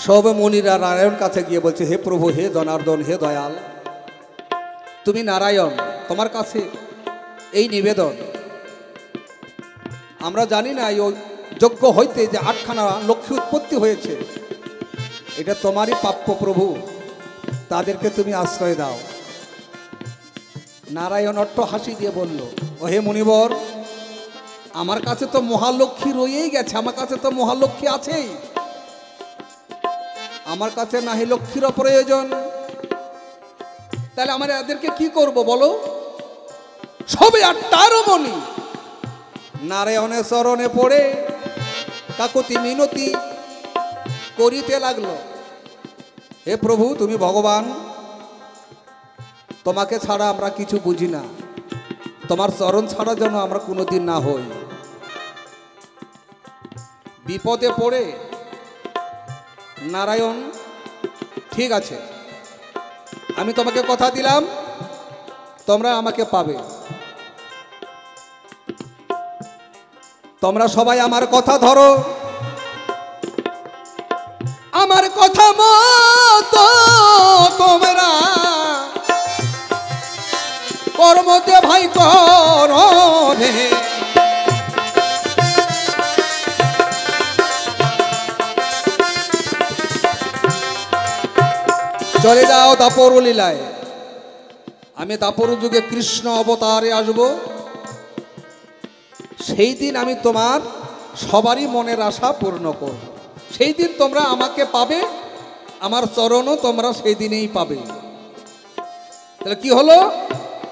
সব মুনিরা নারায়ণ কাছে গিয়ে বলছে হে প্রভু হে জনার্দন হে দয়াল তুমি নারায়ণ তোমার কাছে এই নিবেদন আমরা জানি না এই যজ্ঞ হইতে যে ৮খানা লক্ষ্মী উৎপত্তি হয়েছে এটা তোমারই প্রাপ্য প্রভু তাদেরকে তুমি আশ্রয় দাও নারায়ণ অট্ট হাসি দিয়ে বলল ও হে মুনিবর আমার কাছে তো মহালক্ষ্মী রয়েই গেছে আমার কাছে তো মহালক্ষ্মী আছেই আমার কাছে নাহি লক্ষ্মীরও প্রয়োজন তাহলে আমরা এদেরকে কি করব বলো সবে ৮টারও মনি নারায়ণের চরণে পড়ে কাকুতি মিনতি করিতে লাগলো হে প্রভু তুমি ভগবান তোমাকে ছাড়া আমরা কিছু বুঝি না তোমার চরণ ছাড়া যেন আমরা কোনোদিন না হই বিপদে পড়ে নারায়ণ ঠিক আছে আমি তোমাকে কথা দিলাম তোমরা আমাকে পাবে তোমরা সবাই আমার কথা ধরো আমার কথা মতো তোমরা কর্মতে ভাই কর রে চলে যাও দাপর লীলায় আমি দাপর যুগে কৃষ্ণ অবতারে আসব সেই দিন আমি তোমার সবারই মনের আশা পূর্ণ করব সেই দিন তোমরা আমাকে পাবে, আমার চরণও তোমরা সেই দিনেই পাবে। তাহলে কি হলো?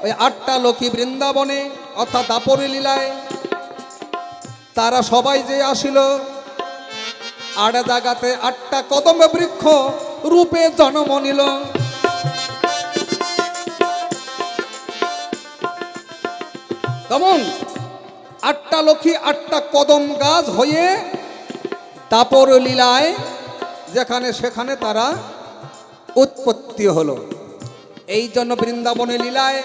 ওই 8টা লক্ষ্মী বৃন্দাবনে অর্থাৎ দাপরে লীলায় তারা সবাই যে আসিল, 8 জায়গাতে 8টা কদম বৃক্ষ রূপে জন্ম নিল। কেমন? 8টা লক্ষ্মী 8টা কদম গাছ হয়ে দাপর লীলায় যেখানে সেখানে তারা উৎপত্তি হলো। এই জন্য বৃন্দাবনে লীলায়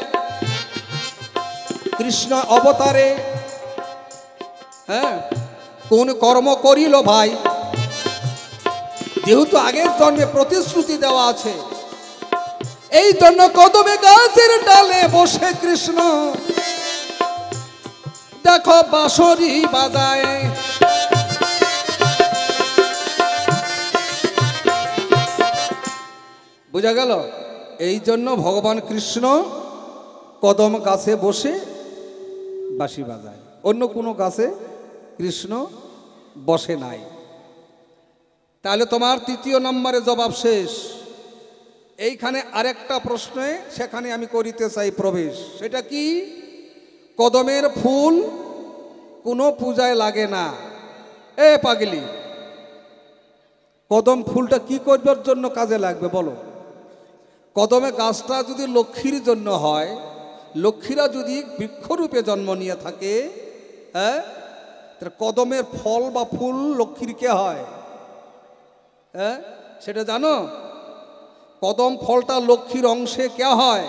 কৃষ্ণ অবতারে কোন কর্ম করিল ভাই, যেহেতু আগের জন্মে প্রতিশ্রুতি দেওয়া আছে, এই জন্য কদমে গাছের ডালে বসে কৃষ্ণ দেখো বাঁশরি বাজায়। বুঝা গেল? এই জন্য ভগবান কৃষ্ণ কদম গাছে বসে বাঁশি বাজায়, অন্য কোনো গাছে কৃষ্ণ বসে নাই। তাহলে তোমার 3য় নম্বরে জবাব শেষ। এইখানে আরেকটা প্রশ্নে সেখানে আমি করিতে চাই প্রবেশ। সেটা কি? কদমের ফুল কোনো পূজায় লাগে না। এ পাগলি, কদম ফুলটা কি করবার জন্য কাজে লাগবে বলো? কদমে গাছটা যদি লক্ষ্মীর জন্য হয়, লক্ষ্মীরা যদি বৃক্ষরূপে জন্ম নিয়ে থাকে, কদমের ফল বা ফুল লক্ষ্মীর কে হয়? সেটা জানো? কদম ফলটা লক্ষ্মীর অংশে কে হয়?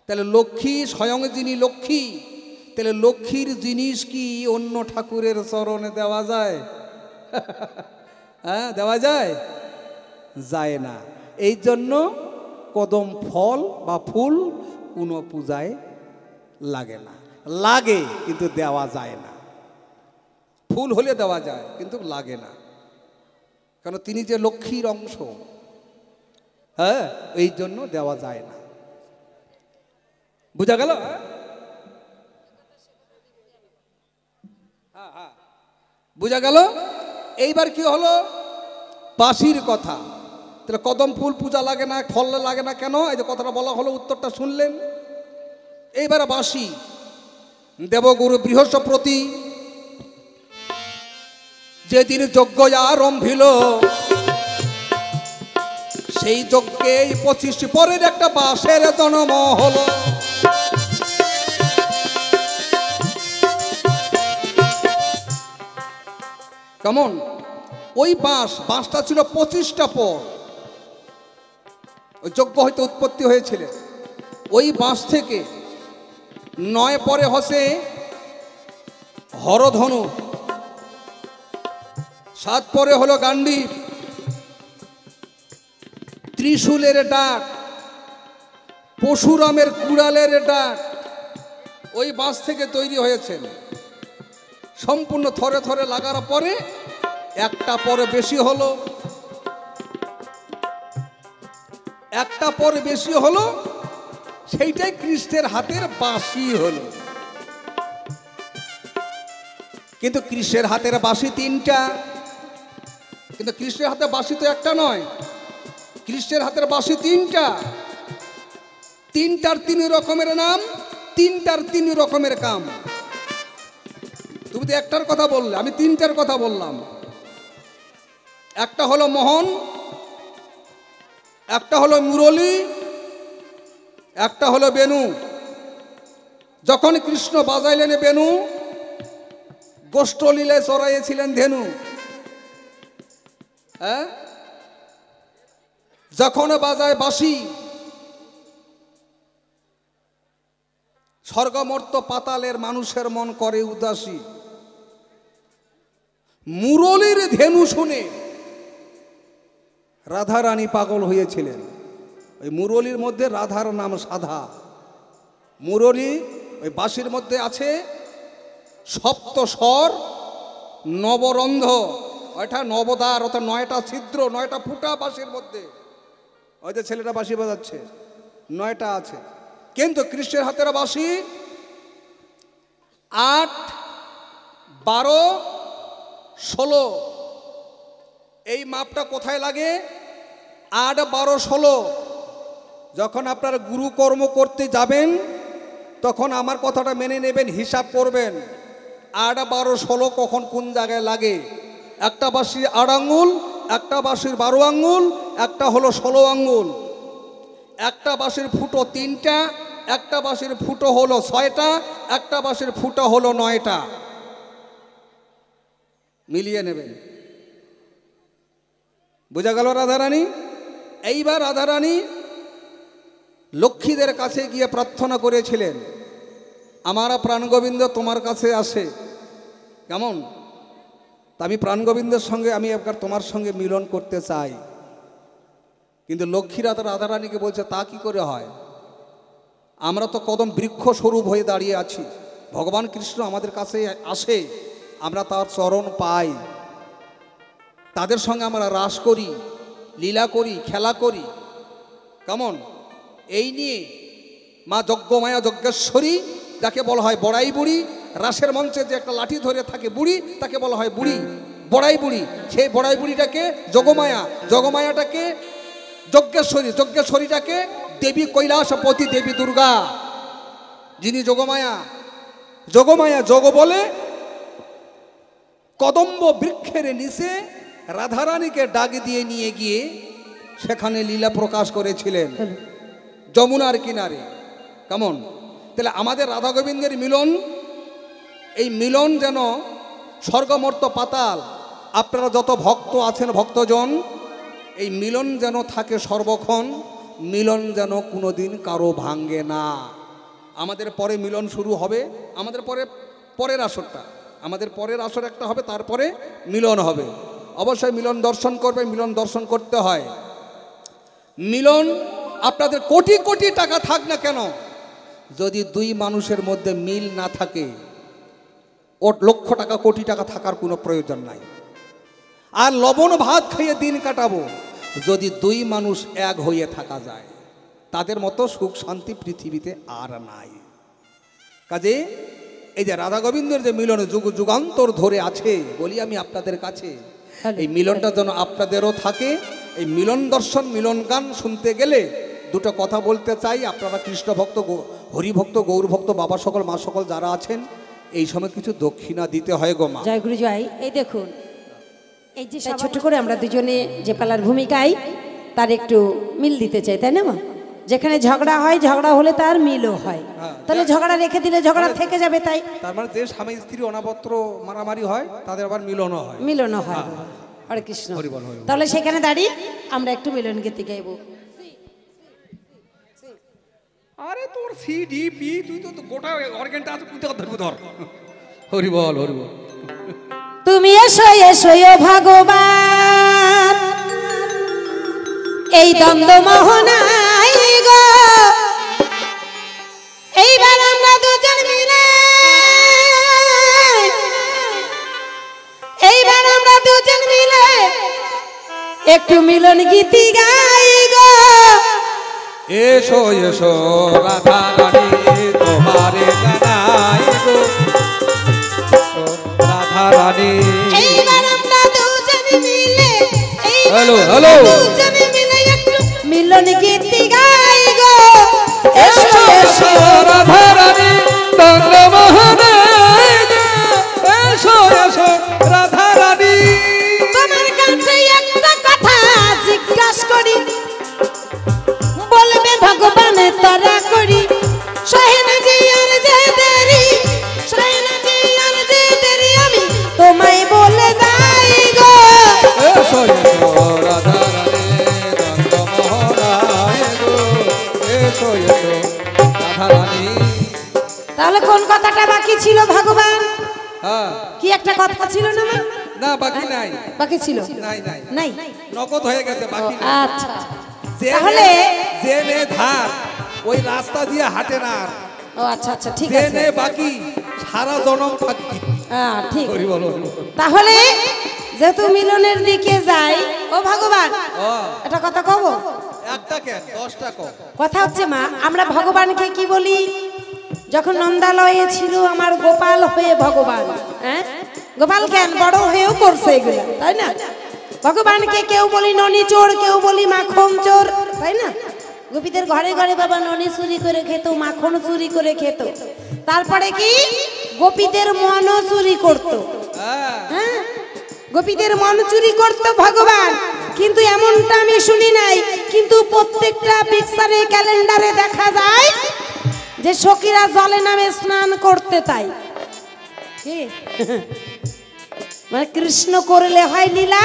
তাহলে লক্ষ্মী স্বয়ং যিনি লক্ষ্মী, তাহলে লক্ষ্মীর জিনিস কি অন্য ঠাকুরের চরণে দেওয়া যায়? দেওয়া যায়? যায় না। এই জন্য কদম ফল বা ফুল কোনো পূজায় লাগে না। লাগে কিন্তু দেওয়া যায় না। ফুল হলে দেওয়া যায় কিন্তু লাগে না, কারণ তিনি যে লক্ষ্মীর অংশ, এই জন্য দেওয়া যায় না। বুঝা গেল? বুঝা গেল? এইবার কি হলো? বাঁশির কথা। তাহলে কদম ফুল পূজা লাগে না, ফল লাগে না কেন? এই যে কথাটা বলা হলো, উত্তরটা শুনলেন। এইবারে বাঁশি দেবগুরু বৃহস্পতি যেদিন যজ্ঞ আরম্ভিল, সেই যজ্ঞে 25 পরের একটা বাঁশের জন্ম হলো। কেমন? ওই বাঁশটা ছিল 25টা পর, ওই যজ্ঞ হয়তো উৎপত্তি হয়েছিল। ওই বাঁশ থেকে 9 পরে হসে হরধনু, 7 পরে হলো গান্ডি, ত্রিশূলের ডাক, পশুরামের কুড়ালের ডাক ওই বাঁশ থেকে তৈরি হয়েছে। সম্পূর্ণ থরে থরে লাগার পরে একটা পরে বেশি হলো, একটা পরে বেশি হলো, সেইটাই কৃষ্ণের হাতের বাঁশি হলো। কিন্তু কৃষ্ণের হাতের বাঁশি 3টা, কিন্তু কৃষ্ণের হাতে বাঁশি তো একটা নয়, কৃষ্ণের হাতের বাঁশি 3টা। 3টার 3 রকমের নাম, 3টার 3 রকমের কাম। তুমি তো একটার কথা বললে, আমি 3টার কথা বললাম। একটা হলো মোহন, একটা হলো মুরলী, একটা হলো বেনু। যখন কৃষ্ণ বাজাইলেন বেনু, গোষ্ঠলীলায় চড়াইয়েছিলেন ধেনু। যখন বাজায় বাঁশি, স্বর্গমর্ত পাতালের মানুষের মন করে উদাসী। মুরলীর ধেনু শুনে রাধারানী পাগল হয়েছিলেন। ওই মুরলীর মধ্যে রাধার নাম সাধা। মুরলী ওই বাঁশির মধ্যে আছে সপ্তস্বর, নবরন্ধ, ওইটা নবদ্বার, অর্থাৎ 9টা ছিদ্র, 9টা ফুটা বাঁশির মধ্যে। ওই যে ছেলেটা বাঁশি বাজাচ্ছে, 9টা আছে। কিন্তু কৃষ্ণের হাতের বাঁশি 8, 12, 16 এই মাপটা কোথায় লাগে? 8, 12, 16 যখন আপনারা গুরুকর্ম করতে যাবেন তখন আমার কথাটা মেনে নেবেন, হিসাব করবেন 8, 12, 16 কখন কোন জায়গায় লাগে। একটা বাঁশি 8 আঙ্গুল, একটা বাঁশির 12 আঙ্গুল, একটা হলো 16 আঙ্গুল। একটা বাঁশির ফুটো 3টা, একটা বাঁশির ফুটো হলো 6টা, একটা বাঁশির ফুটো হলো 9টা। মিলিয়ে নেবেন। বোঝা গেল রাধারানী? এইবার রাধারানী লক্ষ্মীদের কাছে গিয়ে প্রার্থনা করেছিলেন, আমার প্রাণগোবিন্দ তোমার কাছে আসে। কেমন? তা আমি প্রাণগোবিন্দের সঙ্গে আমি একবার তোমার সঙ্গে মিলন করতে চাই। কিন্তু লক্ষ্মীরা রাধারানীকে বলছে তা কি করে হয়? আমরা তো কদম বৃক্ষ স্বরূপ হয়ে দাঁড়িয়ে আছি, ভগবান কৃষ্ণ আমাদের কাছে আসে, আমরা তার চরণ পাই, তাদের সঙ্গে আমরা রাস করি, লীলা করি, খেলা করি। কেমন? এই নিয়ে মা যজ্ঞমায়া যজ্ঞেশ্বরী, যাকে বলা হয় বড়াই বুড়ি, রাসের মঞ্চে যে একটা লাঠি ধরে থাকে বুড়ি, তাকে বলা হয় বুড়ি, বড়াই বুড়ি। সেই বড়াই বুড়িটাকে যোগমায়া, যোগমায়াটাকে যজ্ঞেশ্বরী, যজ্ঞেশ্বরীটাকে দেবী কৈলাসপতি, দেবী দুর্গা, যিনি যোগমায়া। যোগমায়া যোগ বলে কদম্ব বৃক্ষের নিচে রাধারানীকে ডাক দিয়ে নিয়ে গিয়ে সেখানে লীলা প্রকাশ করেছিলেন যমুনার কিনারে। কেমন? তাহলে আমাদের রাধা গোবিন্দের মিলন, এই মিলন যেন স্বর্গমর্ত পাতাল, আপনারা যত ভক্ত আছেন ভক্তজন, এই মিলন যেন থাকে সর্বক্ষণ, মিলন যেন কোনোদিন কারো ভাঙ্গে না। আমাদের পরে মিলন শুরু হবে, আমাদের পরের আসরটা, আমাদের পরের আসর একটা হবে, তারপরে মিলন হবে। অবশ্যই মিলন দর্শন করবে, মিলন দর্শন করতে হয়। মিলন আপনাদের কোটি কোটি টাকা থাক না কেন, যদি দুই মানুষের মধ্যে মিল না থাকে, ওর লক্ষ টাকা কোটি টাকা থাকার কোনো প্রয়োজন নাই। আর লবণ ভাত খাইয়ে দিন কাটাবো, যদি দুই মানুষ এক হয়ে থাকা যায়, তাদের মতো সুখ শান্তি পৃথিবীতে আর নাই। কাজে এই যে রাধা গোবিন্দের যে মিলন যুগ যুগান্তর ধরে আছে, বলি আমি আপনাদের কাছে, এই মিলনটা যেন আপনাদেরও থাকে। এই মিলন দর্শন, মিলন গান শুনতে গেলে দুটো কথা বলতে চাই। আপনারা কৃষ্ণ ভক্ত, হরিভক্ত, গৌর ভক্ত, বাবা সকল, মা সকল যারা আছেন, এই সময় কিছু দক্ষিণা দিতে হয় গো মা। জয় গুরু জয়। এই দেখুন, এই যে ছোট করে আমরা দুজনে যে পালার ভূমিকায় তার একটু মিল দিতে চাই, তাই না মা? যেখানে ঝগড়া হয়, ঝগড়া হলে তার মিলও হয়। তাহলে ঝগড়া রেখে দিলে ঝগড়া থেকে যাবে। তাই তার মানে যে স্বামী স্ত্রী অনাপত্র মারামারি হয়, তাদের আবার মিলনও হয়, মিলনও হয়। হরে কৃষ্ণ। তাহলে সেখানে দাঁড়িয়ে আমরা একটু মিলন গীতি গাইব। আরে তোর সিডিপি, তুই তো গোটা অর্গানটা আছে, তুই তো ধরবি, ধর। হরি বল, হরি বল। তুমি এসো এসো ভগবান, এই দ্বন্দ্ব মোহনাই গো, এইবার আমরা দুজন মিলে, এইবার আমরা দুজন মিলে একটু মিলন গীতি গাই গো। এসো এসো রাধা রানী তোমারে জানাই গো, রাধা রানী। এইবার আমরা দুজন মিলে, হ্যালো হ্যালো, দুজন মিলে একটু মিলন গীতি গাই গো। এসো এসো রাধা রানী দ্বন্দ্ব মোহনাই গো, এসো এসো রাধা রানী। তোমার কাছে একটা কথা জিজ্ঞাসা করি, বলবে ভগবান তারা করি, সহেন যে আর যে দেরি, সহেন যে আর যে দেরি, আমি তোমায় বলে যাই গো। এসো এসো রাধা রানী দ্বন্দ্ব মোহনাই গো, এসো এসো রাধা রানী। তাহলে কোন কথাটা বাকি ছিল ভগবান? হ্যাঁ, কি একটা কথা ছিল না মা? না বাকি নাই, বাকি ছিল নাই নাই নাই, নগদ হয়ে গেছে, বাকি নাই। আচ্ছা, তাহলে জেনে ধার ওই রাস্তা দিয়ে হাঁটে না, ও আচ্ছা আচ্ছা, ঠিক আছে, জেনে বাকি সারা জনম বাকি। হ্যাঁ ঠিক। হরি বল, হরি বল। তাহলে যেহেতু মিলনের দিকে যাই, ও ভগবান এটা কথা কব, একটা কেন 10টা কম। কথা হচ্ছে মা, আমরা ভগবানকে কি বলি? যখন নন্দালয়ে ছিল আমার গোপাল হয়ে ভগবান, হ্যাঁ গোপাল কেন বড় হয়েও করছে এগুলো, তাই না? ভগবানকে কেউ বলি ননি চোর, কেউ বলি মাখন চোর, তাই না? গোপীদের ঘরে ঘরে বাবা ননি চুরি করে খেত, মাখন চুরি করে খেত। তারপরে কি গোপীদের মনও চুরি করত। হ্যাঁ, গোপীদের মন চুরি করত ভগবান। কিন্তু এমনটা আমি শুনি নাই, কিন্তু প্রত্যেকটা পিকচারে ক্যালেন্ডারে দেখা যায় যে সখীরা জলে নামে স্নান করতে। তাই কি মানে কৃষ্ণ করলে হয় লীলা,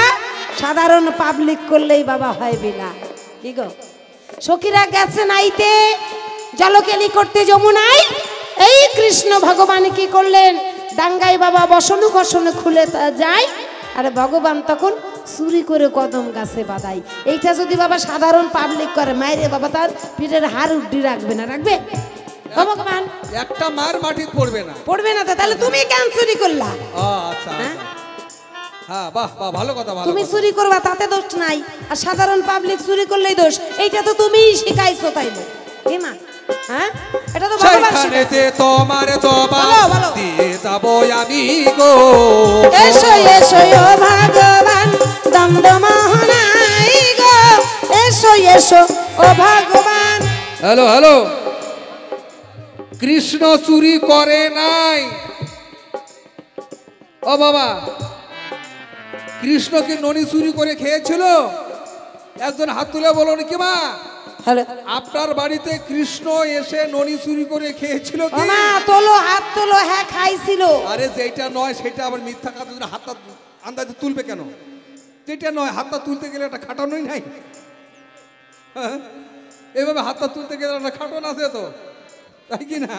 সাধারণ পাবলিক করলেই বাবা হয় বিলা। কি গো, সখীরা গেছে নাইতে জলকেলি করতে যমুনায়, এই কৃষ্ণ ভগবান কি করলেন, ডাঙ্গায় বাবা বসনু কসনু খুলে যায়, আর ভগবান তখন চুরি করে কদম গাছে বাঁধাই। এইটা যদি বাবা সাধারণ পাবলিক করে, মায়েরে বাবা তার পিঠের হাড় উড্ডি রাখবে না? রাখবে? ভগবান একটা মার মাটি পড়বে না, পড়বে না। তো তাহলে তুমি কেন চুরি করলা? আচ্ছা, হ্যাঁ, বাহ বাহ, ভালো কথা, ভালো তুমি কথা। চুরি করবা তাতে দোষ নাই, আর সাধারণ পাবলিক চুরি করলেই দোষ। এইটা তো তুমিই শিখাইছো, তাই না? কি মা? হ্যাঁ, এটা তো ভগবান সেইখানেতে তোমার জবাব দিয়ে যাব আমি গো। এসো এসো ও ভগবান দমদমাহনাই গো, এসো এসো ও ভগবান। হ্যালো হ্যালো, কৃষ্ণ চুরি করে নাই। ও বাবা, কৃষ্ণ কি ননি চুরি করে খেয়েছিল? একজন হাত তুলে বলো কি মা, হ্যালো, আপনার বাড়িতে কৃষ্ণ এসে ননি চুরি করে খেয়েছিল কি? মা তোলো, হাত তোলো। হ্যাঁ, খাইছিল। আরে যেটা নয় সেটা আবার মিথ্যা কথা, হাতটা আন্দাজে তুলবে কেন? যেটা নয় হাতটা তুলতে গেলে একটা খাটানোই নাই। হ্যাঁ, এভাবে হাতটা তুলতে গেলে একটা খাটন আছে তো, তাই কি না?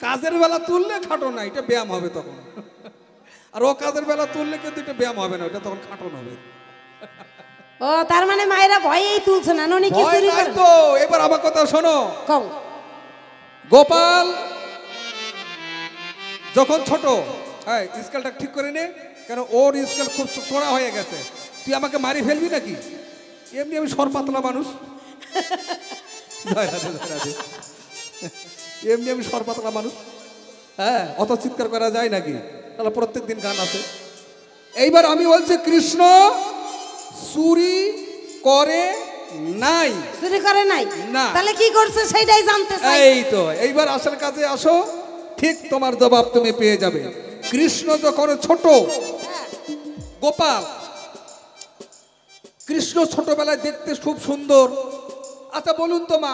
কাজের বেলা তুললে খাটন না, এটা ব্যায়াম হবে তখন। আর ও কাজের বেলা তুললে কিন্তু এটা ব্যায়াম হবে না, এটা তখন খাটন হবে। ও তার মানে মায়েরা ভয়েই তুলছে না, ননি কি চুরি করে? তো এবার আমার কথা শোনো। কও। গোপাল যখন ছোট, হ্যাঁ, স্কেলটা ঠিক করে নে, কেন ওর স্কেল খুব চড়া হয়ে গেছে। তুই আমাকে মারি ফেলবি নাকি? এমনি আমি সরপাতলা মানুষ। এমনি আমি সরপাতলা মানুষ। হ্যাঁ, অত চিৎকার করা যায় নাকি? তাহলে প্রত্যেক দিন গান আছে। এইবার আমি বলছি কৃষ্ণ চুরি করে নাই। চুরি করে নাই? না। তাহলে কি করছে সেটাই জানতে চাই। এই তো, এইবার আসল কাজে আসো, ঠিক তোমার জবাব তুমি পেয়ে যাবে। কৃষ্ণ যখন ছোট, গোপাল, কৃষ্ণ ছোটবেলায় দেখতে খুব সুন্দর। আচ্ছা বলুন তো মা,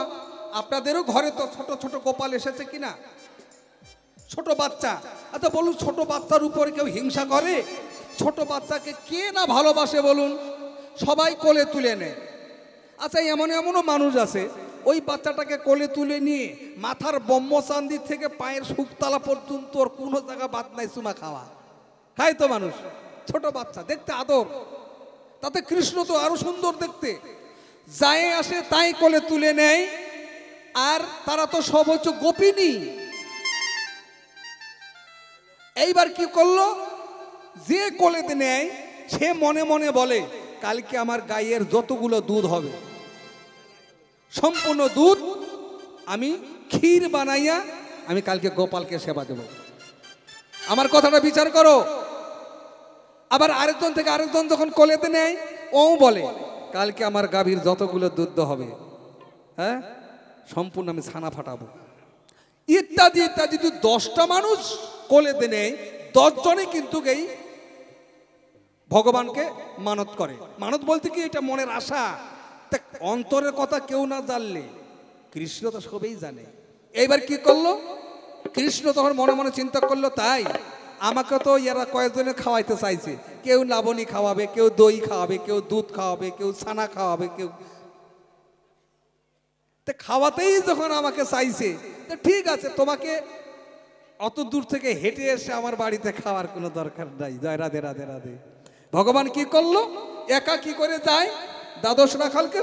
আপনাদেরও ঘরে তো ছোট ছোট গোপাল এসেছে কিনা? ছোট বাচ্চা। আচ্ছা বলুন, ছোট বাচ্চার উপরে কেউ হিংসা করে? ছোট বাচ্চাকে কে না ভালোবাসে বলুন? সবাই কোলে তুলে নেয়। আচ্ছা এমন এমনও মানুষ আছে, ওই বাচ্চাটাকে কোলে তুলে নিয়ে মাথার ব্রহ্মচান্দি থেকে পায়ের শুকতলা পর্যন্ত ওর কোনো জায়গা বাদ নাই চুমা খাওয়া। খায় তো মানুষ। ছোট বাচ্চা দেখতে আদর, তাতে কৃষ্ণ তো আরো সুন্দর দেখতে। যাই আসে তাই কোলে তুলে নেয়। আর তারা তো সব হচ্ছে গোপিনী। এইবার কি করলো, যে কোলেতে নেয় সে মনে মনে বলে, কালকে আমার গায়ের যতগুলো দুধ হবে সম্পূর্ণ দুধ আমি ক্ষীর বানাইয়া আমি কালকে গোপালকে সেবা দেব। আমার কথাটা বিচার করো। আবার আরেকজন থেকে আরেকজন যখন কোলেতে নেয়, ও বলে, কালকে আমার গাভীর যতগুলো দুধ হবে, হ্যাঁ, সম্পূর্ণ আমি ছানা ফাটাবো, ইত্যাদি ইত্যাদি। 10টা মানুষ কোলেতে নেয়, 10 জনে কিন্তু এই ভগবানকে মানত করে। মানত বলতে কি, এটা মনের আশা। অন্তরের কথা কেউ না জানলে কৃষ্ণ তো সবই জানে। এইবার কি করলো, কৃষ্ণ তখন মনে মনে চিন্তা করলো, তাই আমাকে তো এরা কয়েকজনে খাওয়াইতে চাইছে। কেউ লাবণী খাওয়াবে, কেউ দই খাওয়াবে, কেউ দুধ খাওয়াবে, কেউ ছানা খাওয়াবে, কেউ খাওয়াতেই যখন আমাকে চাইছে, তো ঠিক আছে, তোমাকে অত দূর থেকে হেঁটে এসে আমার বাড়িতে খাওয়ার কোনো দরকার নাই। জয় রাধে রাধে রাধে। ভগবান কি করলো, একা কি করে যায়, দ্বাদশ রাখালকে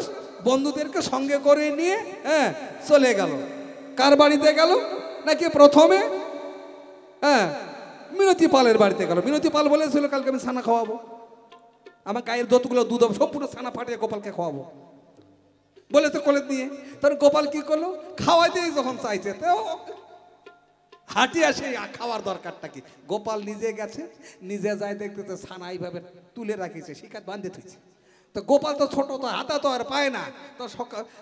বন্ধুদেরকে সঙ্গে করে নিয়ে হ্যাঁ চলে গেল। কার বাড়িতে গেল, নাকি প্রথমে হ্যাঁ মিনতি পালের বাড়িতে গেল। মিনতি পাল বলেছিল, কালকে আমি ছানা খাওয়াবো, আমার গায়ের যতগুলো দুধ হবে সম্পূর্ণ ছানা ফাটিয়ে গোপালকে খাওয়াবো বলেছে কোলে নিয়ে। তখন গোপাল কি করলো, খাওয়াইতেই যখন চাইছে, তো হাঁটি আসে, খাওয়ার দরকারটা কি? গোপাল নিজে গেছে, নিজে যায়, দেখতে ছানা এইভাবে তুলে রাখিছে, শিকার বাঁধে থুইছে। তো গোপাল তো ছোট, তো হাতা তো আর পায় না, তো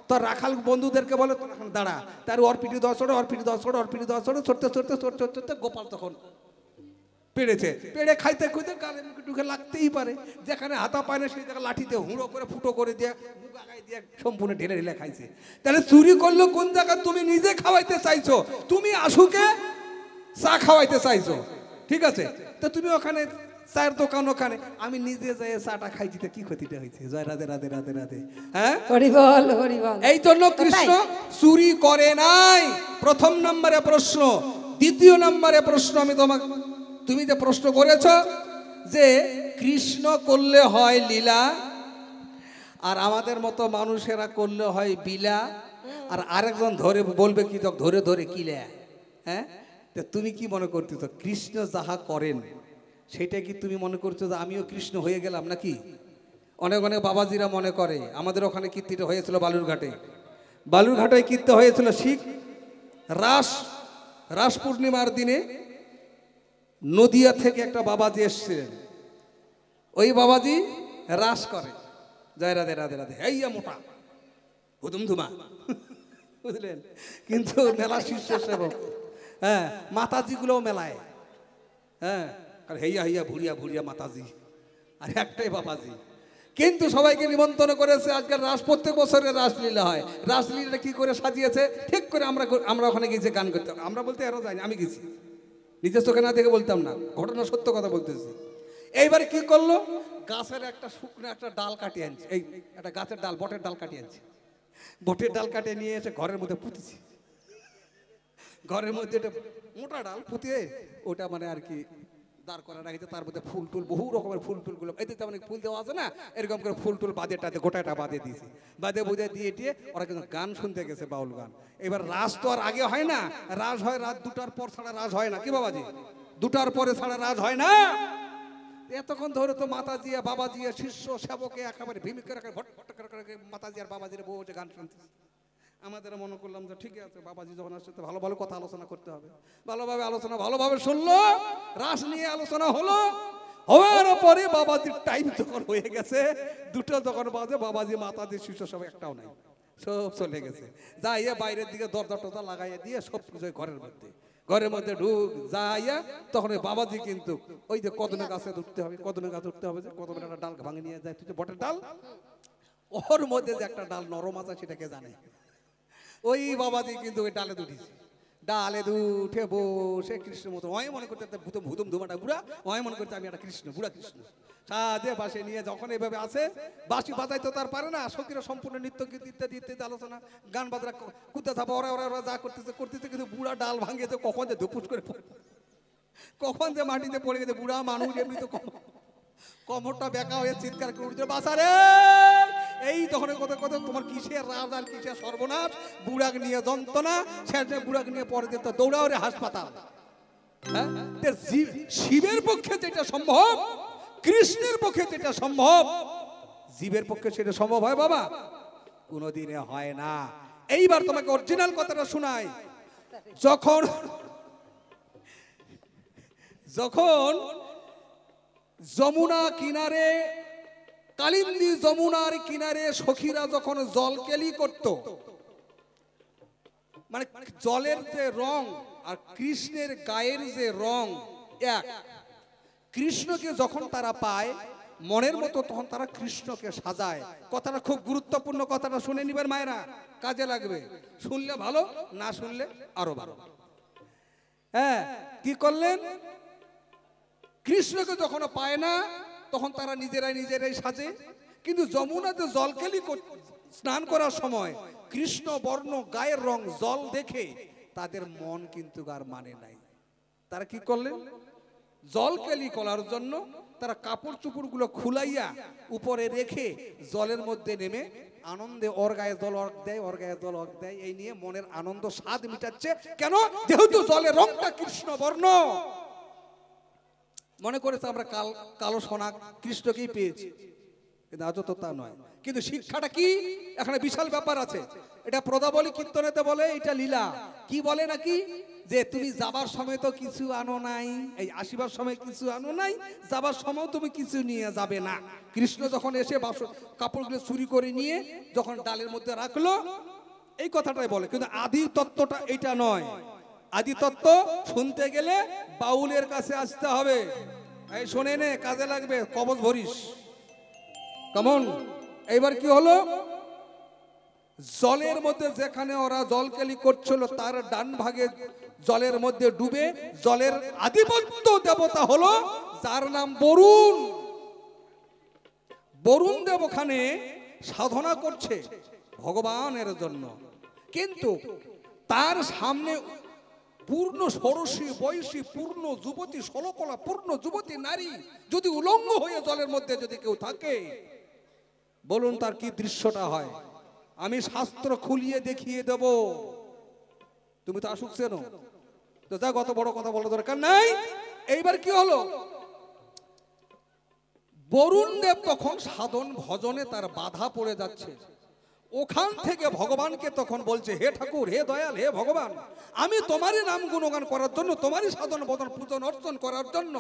তোর রাখাল বন্ধুদেরকে বলে তোর এখন দাঁড়া, তার ওর পিঠে 10 ছোট, ওর পিঠে 10 ছোট, ওর পিঠে 10 ছোট, ছড়তে ছড়তে ছড়তে ছড়তে গোপাল তখন পেড়েছে। পেড়ে খাইতে খুঁজতে গালে মুখে টুকে লাগতেই পারে, যেখানে হাতা পায় না সেই জায়গায় লাঠিতে হুঁড়ো করে ফুটো করে দিয়ে মুখ আগায় দিয়ে সম্পূর্ণ ঢেলে ঢেলে খাইছে। তাহলে চুরি করলো কোন জায়গায়? তুমি নিজে খাওয়াইতে চাইছো, তুমি আশুকে চা খাওয়াইতে চাইছো, ঠিক আছে? তো তুমি ওখানে চায়ের দোকান, ওখানে আমি নিজে যাই চাটা খাইছি, তো কি ক্ষতিটা হয়েছে? জয় রাধে রাধে রাধে রাধে। হ্যাঁ, হরি বল হরি বল। এই জন্য কৃষ্ণ চুরি করে নাই, প্রথম নম্বরে প্রশ্ন। দ্বিতীয় নম্বরে প্রশ্ন আমি তোমাকে, তুমি যে প্রশ্ন করেছ যে কৃষ্ণ করলে হয় লীলা আর আমাদের মতো মানুষেরা করলে হয় বিলা, আর আরেকজন ধরে বলবে কি ধরে ধরে কিলা। হ্যাঁ, তা তুমি কি মনে করতেছ কৃষ্ণ যাহা করেন সেটা কি তুমি মনে করছো যে আমিও কৃষ্ণ হয়ে গেলাম নাকি? অনেক অনেক বাবাজিরা মনে করে, আমাদের ওখানে কীর্তিটা হয়েছিল বালুরঘাটে, বালুরঘাটে কীর্তি হয়েছিল শিখ রাস পূর্ণিমার দিনে। নদিয়া থেকে একটা বাবাজি এসছিলেন, ওই বাবাজি রাস করে, জয় রাধে রাধে রাধে, এইয়া মোটা হুদুম ধুমা, বুঝলেন? কিন্তু মেলা শীর্ষ সেবক, হ্যাঁ, মাতাজিগুলোও মেলায়, হ্যাঁ, হেইয়া হেইয়া ভুরিয়া ভুরিয়া মাতাজি, আর একটাই বাবাজি। কিন্তু সবাইকে নিমন্ত্রণ করেছে আজকের রাস, প্রত্যেক বছরের রাসলীলা হয়। রাসলীলাটা কি করে সাজিয়েছে ঠিক করে আমরা ওখানে গেছি গান করতে, আমরা বলতে এরা যাইনি, আমি গেছি, নিজের চোখে না দেখে বলতাম না, ঘটনা সত্য কথা বলতেছি। এইবার কি করলো, গাছের একটা শুকনো একটা ডাল কাটিয়ে আনছে, এই একটা গাছের ডাল, বটের ডাল কাটিয়ে আনছে, বটের ডাল কাটিয়ে নিয়ে এসে ঘরের মধ্যে পুঁতেছি, ঘরের মধ্যে একটা মোটা ডাল পুঁতিয়ে ওটা মানে আর কি দাঁড় করা রাখছে, তার মধ্যে ফুল টুল বহু রকমের ফুল টুলগুলো, এতে তেমন ফুল দেওয়া আছে না, এরকম করে ফুল টুল বাদে টাতে গোটাটা বাদে দিয়েছি, বাদে বুঝে দিয়ে টিয়ে ওরা কিন্তু গান শুনতে গেছে, বাউল গান। এবার রাস তো আর আগে হয় না, রাস হয় রাত 2টার পর ছাড়া রাস হয় না, কি বাবাজি? 2টার পরে ছাড়া রাস হয় না। এতক্ষণ ধরে তো মাতাজি বাবাজি শিষ্য সেবকে একেবারে ভূমিকা রাখে, ভট ভট করে মাতাজি আর বাবাজির বসে গান শুনতে। আমাদের মনে করলাম যে ঠিক আছে, বাবাজি যখন আসছে তো ভালো ভালো কথা আলোচনা করতে হবে, ভালোভাবে আলোচনা ভালোভাবে শুনলো, রাস নিয়ে আলোচনা হলো, হওয়ার পরে বাবাজির টাইম যখন হয়ে গেছে, 2টা যখন বাজে, বাবাজি মাতাজি শিষ্য সব একটাও নাই, সব চলে গেছে। যাইয়া বাইরের দিকে দরজা টরজা লাগাইয়া দিয়ে সব কিছু ঘরের মধ্যে ঢুক যাইয়া, তখন ওই বাবাজি কিন্তু ওই যে কদনের গাছে উঠতে হবে, কদনের গাছে উঠতে হবে, যে কদনের একটা ডাল ভাঙে নিয়ে যায়, তুই বটের ডাল, ওর মধ্যে যে একটা ডাল নরম আছে সেটাকে জানে, ওই বাবাজি কিন্তু ওই ডালে দুটিছে, ডালে উঠে বসে কৃষ্ণের মতো ওই মনে করতে ভুতুম ধুমাটা বুড়া, ওই মনে করতে আমি একটা কৃষ্ণ, বুড়া কৃষ্ণ সাজে বাসে নিয়ে যখন এইভাবে আছে, বাঁশি বাজাইতে তার পারে না, সখীরা সম্পূর্ণ নৃত্য গীত ইত্যাদি ইত্যাদি আলোচনা গান বাজনা কুদতে থাকা, ওরা ওরা ওরা যা করতেছে করতেছে, কিন্তু বুড়া ডাল ভাঙিয়েছে, কখন যে ধুপুস করে কখন যে মাটিতে পড়ে গেছে, বুড়া মানুষ এমনি তো কমরটা বেঁকা হয়ে চিৎকার করে উঠছে, বাসারে এই তখন কথা কথা, তোমার কিসের রাজ আর কিসের সর্বনাশ, বুড়াক নিয়ে যন্ত্রণা, শেষ বুড়াক নিয়ে পরে যেত দৌড়াও রে হাসপাতাল। হ্যাঁ, শিবের পক্ষে যেটা সম্ভব, কৃষ্ণের পক্ষে যেটা সম্ভব, জীবের পক্ষে সেটা সম্ভব হয় বাবা? কোনোদিনে হয় না। এইবার তোমাকে অরিজিনাল কথাটা শোনাই, যখন যখন যমুনা কিনারে, কালিন্দী যমুনার কিনারে সখীরা যখন জলকেলি করত, মানে জলের যে রং আর কৃষ্ণের গায়ের যে রং এক, কৃষ্ণকে যখন তারা পায় মনের মতো, তখন তারা কৃষ্ণকে সাজায়। কথাটা খুব গুরুত্বপূর্ণ, কথাটা শুনে নিবেন মায়েরা, কাজে লাগবে, শুনলে ভালো, না শুনলে আরো ভালো। হ্যাঁ, কি করলেন, কৃষ্ণকে যখন পায় না তখন তারা নিজেরাই সাজে, কিন্তু যমুনাতে জলকেলি স্নান করার সময় কৃষ্ণ বর্ণ গায়ের রং জল দেখে তাদের মন কিন্তু আর মানে নাই। তারা কি করলেন, জলকেলি করার জন্য তারা কাপড় চুপড়গুলো খুলাইয়া উপরে রেখে জলের মধ্যে নেমে আনন্দে ওর গায়ে জল অর্ঘ দেয়, ওর গায়ে জল অর্ঘ দেয়, এই নিয়ে মনের আনন্দ স্বাদ মিটাচ্ছে। কেন? যেহেতু জলের রংটা কৃষ্ণ বর্ণ, মনে করেছে আমরা কালো সোনা কৃষ্ণকেই পেয়েছি। কিন্তু আজও তো তা নয়। কিন্তু শিক্ষাটা কি, এখানে বিশাল ব্যাপার আছে। এটা প্রদাবলী কীর্তনেতে বলে, এটা লীলা কি বলে নাকি, যে তুমি যাবার সময় তো কিছু আনো নাই, এই আসিবার সময় কিছু আনো নাই, যাবার সময় তুমি কিছু নিয়ে যাবে না। কৃষ্ণ যখন এসে কাপড়গুলো চুরি করে নিয়ে যখন ডালের মধ্যে রাখলো, এই কথাটাই বলে। কিন্তু আদি তত্ত্বটা এটা নয়। আদি তত্ত্ব শুনতে গেলে বাউলের কাছে আসতে হবে। এই শোনে নে, কাজে লাগবে, কবজ ভরিস। কেমন? এইবার কি হলো, জলের মধ্যে যেখানে ওরা জলকেলি করছিল তার ডান ভাগে জলের মধ্যে ডুবে জলের আধিপত্য দেবতা হলো যার নাম বরুণ। বরুণ দেব ওখানে সাধনা করছে ভগবানের জন্য, কিন্তু তার সামনে পূর্ণ ষোড়শী বয়সী পূর্ণ যুবতী ষোলকলা পূর্ণ যুবতী নারী যদি উলঙ্গ হয়ে জলের মধ্যে যদি কেউ থাকে, বলুন তার কি দৃশ্যটা হয়? আমি শাস্ত্র খুলিয়ে দেখিয়ে দেব। তুমি তো আসুক চেনো তো, যা কত বড় কথা বলার দরকার নাই। এইবার কি হলো, বরুণ দেব তখন সাধন ভজনে তার বাধা পড়ে যাচ্ছে। ওখান থেকে ভগবানকে তখন বলছে, হে ঠাকুর, হে দয়াল, হে ভগবান, আমি তোমারই নাম গুণগান করার জন্য, তোমারই সাধন ভজন পূজন অর্চন করার জন্য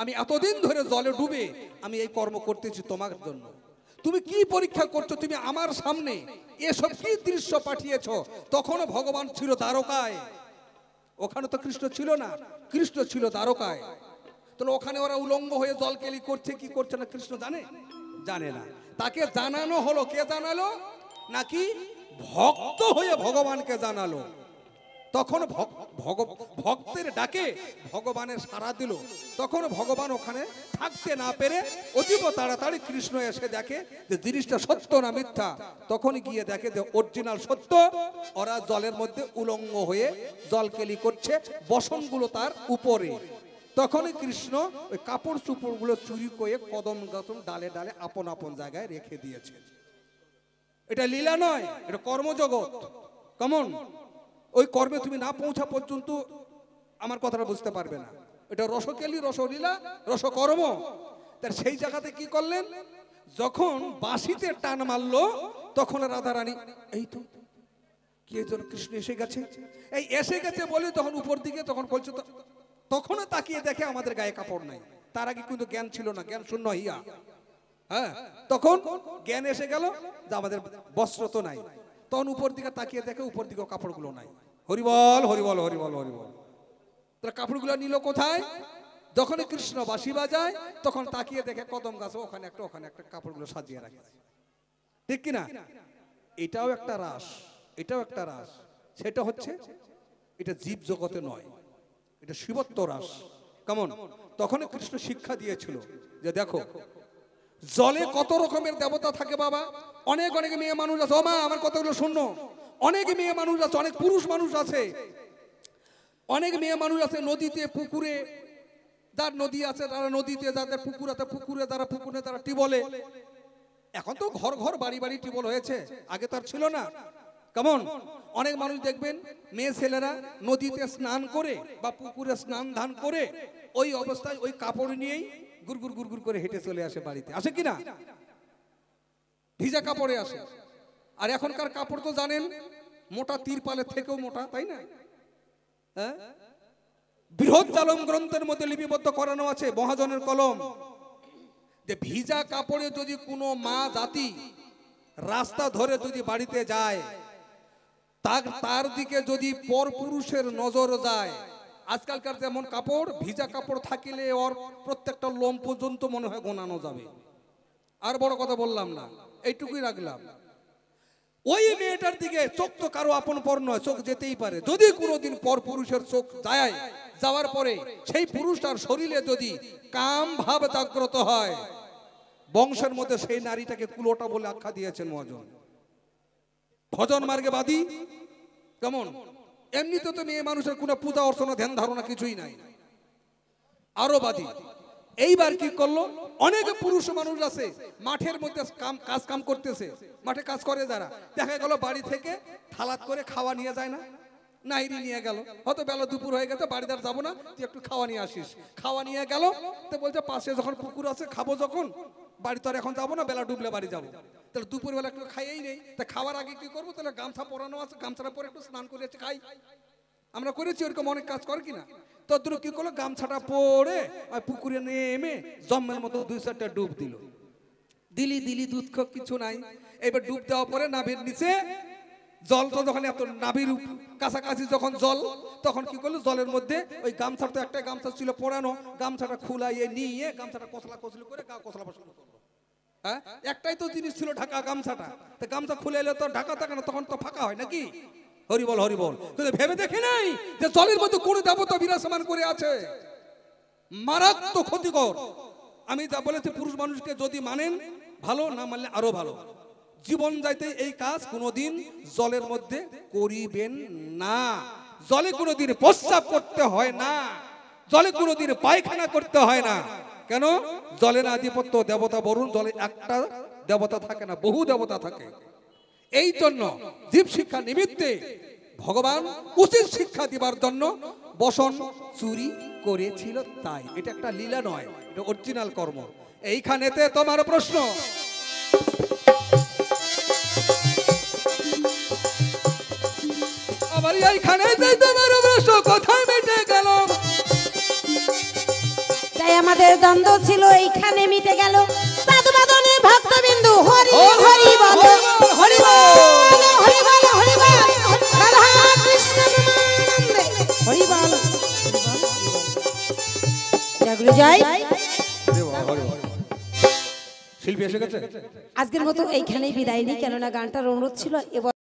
আমি এতদিন ধরে জলে ডুবে আমি এই কর্ম করতেছি তোমার জন্য। তুমি কি পরীক্ষা করছো? তুমি আমার সামনে এসব কি দৃশ্য পাঠিয়েছো? তখনও ভগবান ছিল দ্বারকায়, ওখানে তো কৃষ্ণ ছিল না, কৃষ্ণ ছিল দ্বারকায়। তাহলে ওখানে ওরা উলঙ্গ হয়ে জলকেলি করছে কি করছে না কৃষ্ণ জানে? জানে না। তাকে জানানো হলো, কে জানালো? নাকি ভক্ত হয়ে ভগবানকে জানালো। তখন ভক্তের ডাকে ভগবানের সাড়া দিল। তখন ভগবান ওখানে থাকতে না পেরে অতীব তাড়াতাড়ি কৃষ্ণ এসে দেখে যে জিনিসটা সত্য না মিথ্যা। তখন গিয়ে দেখে যে অরিজিনাল সত্য, ওরা জলের মধ্যে উলঙ্গ হয়ে জলকেলি করছে, বসনগুলো তার উপরে। তখনই কৃষ্ণ ওই কাপড় চুপড়গুলো চুরি করে কদম গাছন ডালে ডালে আপন আপন জায়গায় রেখে দিয়েছে। এটা লীলা নয়, এটা কর্মজগৎ। কেমন? ওই কর্মে তুমি না পৌঁছা পর্যন্ত আমার কথাটা বুঝতে পারবে না। এটা রসকেলি, রসলীলা, রসকর্ম। তার সেই জায়গাতে কি করলেন, যখন বাঁশিতে টান মারলো তখন রাধারানী, এই তো কি যেন কৃষ্ণ এসে গেছে, এই এসে গেছে বলে তখন উপর দিকে তখন বলছে, তখনও তাকিয়ে দেখে আমাদের গায়ে কাপড় নাই। তার আগে কিন্তু জ্ঞান ছিল না, জ্ঞান শূন্য হইয়া। হ্যাঁ, তখন জ্ঞান এসে গেল যে আমাদের বস্ত্র তো নাই। তখন উপর দিকে তাকিয়ে দেখে উপর দিকে কাপড়গুলো নাই। হরিবল হরিবল হরিবল হরিবল। তাহলে কাপড়গুলো নিল কোথায়? যখনই কৃষ্ণ বাঁশি বাজায় তখন তাকিয়ে দেখে কদম গাছ ওখানে একটা কাপড়গুলো সাজিয়ে রাখেছে। ঠিক কিনা? এটাও একটা রাস, এটাও একটা রাস। সেটা হচ্ছে এটা জীব জগতে নয়, এটা শিবত্ব রাস। কেমন? তখন কৃষ্ণ শিক্ষা দিয়েছিল যে দেখো জলে কত রকমের দেবতা থাকে বাবা। অনেক অনেক মেয়ে মানুষ আছে, ও মা আমার কথাগুলো শুনো। অনেক মেয়ে মানুষ আছে, অনেক পুরুষ মানুষ আছে, অনেক মেয়ে মানুষ আছে নদীতে পুকুরে, যার নদী আছে তারা নদীতে, যাদের পুকুর আছে পুকুরে, যারা পুকুরে তারা টিবলে। এখন তো ঘর ঘর বাড়ি বাড়ি টিবল হয়েছে, আগে তার ছিল না। কেমন? অনেক মানুষ দেখবেন মেয়ে ছেলেরা নদীতে স্নান করে বা পুকুরে স্নান ধান করে ওই অবস্থায় ওই কাপড় নিয়েই গুড়গুড় গুড়গুড় করে হেঁটে চলে আসে বাড়িতে। আসে কিনা? ভিজা কাপড়ে আসে। আর এখনকার কাপড় তো জানেন মোটা, তিরপালের থেকেও মোটা, তাই না? হ্যাঁ, বৃহৎ জালম গ্রন্থের মধ্যে লিপিবদ্ধ করানো আছে মহাজনের কলম, যে ভিজা কাপড়ে যদি কোনো মা জাতি রাস্তা ধরে যদি বাড়িতে যায়, তার দিকে যদি পর পুরুষের নজর যায়, আজকালকার যেমন কাপড়, ভিজা কাপড় থাকিলে ওর প্রত্যেকটা লোম পর্যন্ত মনে হয় গোনানো যাবে। আর বড় কথা বললাম না, এইটুকুই রাখলাম। ওই মেয়েটার দিকে চোখ তো কারো আপন পর নয়, চোখ যেতেই পারে। যদি কোনোদিন পর পুরুষের চোখ যায়, যাওয়ার পরে সেই পুরুষটার শরীরে যদি কাম ভাব জাগ্রত হয়, বংশের মধ্যে সেই নারীটাকে কুলোটা বলে আখ্যা দিয়েছেন মহাজন। ভজন মার্গে বাদী। কেমন? এমনিতে তো মেয়ে মানুষের কোনো পূজা অর্চনা ধ্যান ধারণা কিছুই নাই, আরো বাদী। এইবার কি করলো, অনেক পুরুষ মানুষ আছে মাঠের মধ্যে কাজ কাম করতেছে, মাঠে কাজ করে যারা, দেখা গেল বাড়ি থেকে থালাত করে খাওয়া নিয়ে যায় না, নাইরি নিয়ে গেল, হয়তো বেলা দুপুর হয়ে গেছে, বাড়িতে আর যাবো না, তুই একটু খাওয়া নিয়ে আসিস। খাওয়া নিয়ে গেল তো বলছে পাশে যখন পুকুর আছে খাবো, যখন বাড়ি তো আর এখন যাবো না, বেলা ডুবলে বাড়ি যাবো। তাহলে দুপুরবেলা একটু খাইয়েই নেই, তা খাওয়ার আগে কি করবো? তাহলে গামছা পরানো আছে, গামছাটা পরে একটু স্নান করে খাই। আমরা করেছি ওরকম অনেক কাজ করে কিনা। তদ্রুপ কি করলো, গামছাটা পরে আর পুকুরে নেমে জম্মের মতো 2-4টা ডুব দিল। দিলি দুধ কিছু নাই। এবার ডুব দেওয়ার পরে নাভির নিচে জল, তো যখন এত নাভির কাছাকাছি যখন জল, তখন কি করলো, জলের মধ্যে ওই গামছাটা, তো একটা গামছা ছিল পরানো, গামছাটা খুলাইয়ে নিয়ে গামছাটা কচলি করে গা কচলা শুরু করলো। হ্যাঁ, একটাই তো জিনিস ছিল ঢাকা, গামছাটা। তো গামছা খুলে এলে তো ঢাকা থাকে না, তখন তো ফাঁকা হয় নাকি? হরিবল হরিবল। কিন্তু ভেবে দেখে নাই যে জলের মধ্যে কোন দেবতা বিরাজমান করে আছে, মারাত্মক ক্ষতিকর। আমি যা বলেছি, পুরুষ মানুষকে যদি মানেন ভালো, না মানলে আরো ভালো। জীবন যাইতে এই কাজ কোনোদিন জলের মধ্যে করিবেন না। জলে কোনোদিন প্রস্রাব করতে হয় না, জলে কোনোদিন পায়খানা করতে হয় না। কেন? জলের আধিপত্য দেবতা বরুণ, জলে একটা দেবতা থাকে না, বহু দেবতা থাকে। এই জন্য জীব শিক্ষা নিমিত্তে ভগবান উচিত শিক্ষা দিবার জন্য বসন চুরি করেছিল। তাই এটা একটা লীলা নয়, এটা অরিজিনাল কর্ম। এইখানেতে তোমার প্রশ্ন, আবার এইখানেতে তোমার প্রশ্ন কোথায় মিটে গেল? তাই আমাদের দ্বন্দ্ব ছিল এইখানে মিটে গেল। সাধুবাদনে ভক্তবিন্দু হরি হরি বল, হরি বল, হরি বল, হরি বল, রাধা কৃষ্ণ প্রেমানন্দে হরি বল। জাগরু জয়। শিল্পী এসে গেছে। আজকের মতো এইখানেই বিদায় নিই, কেননা গানটার অনুরোধ ছিল। এবার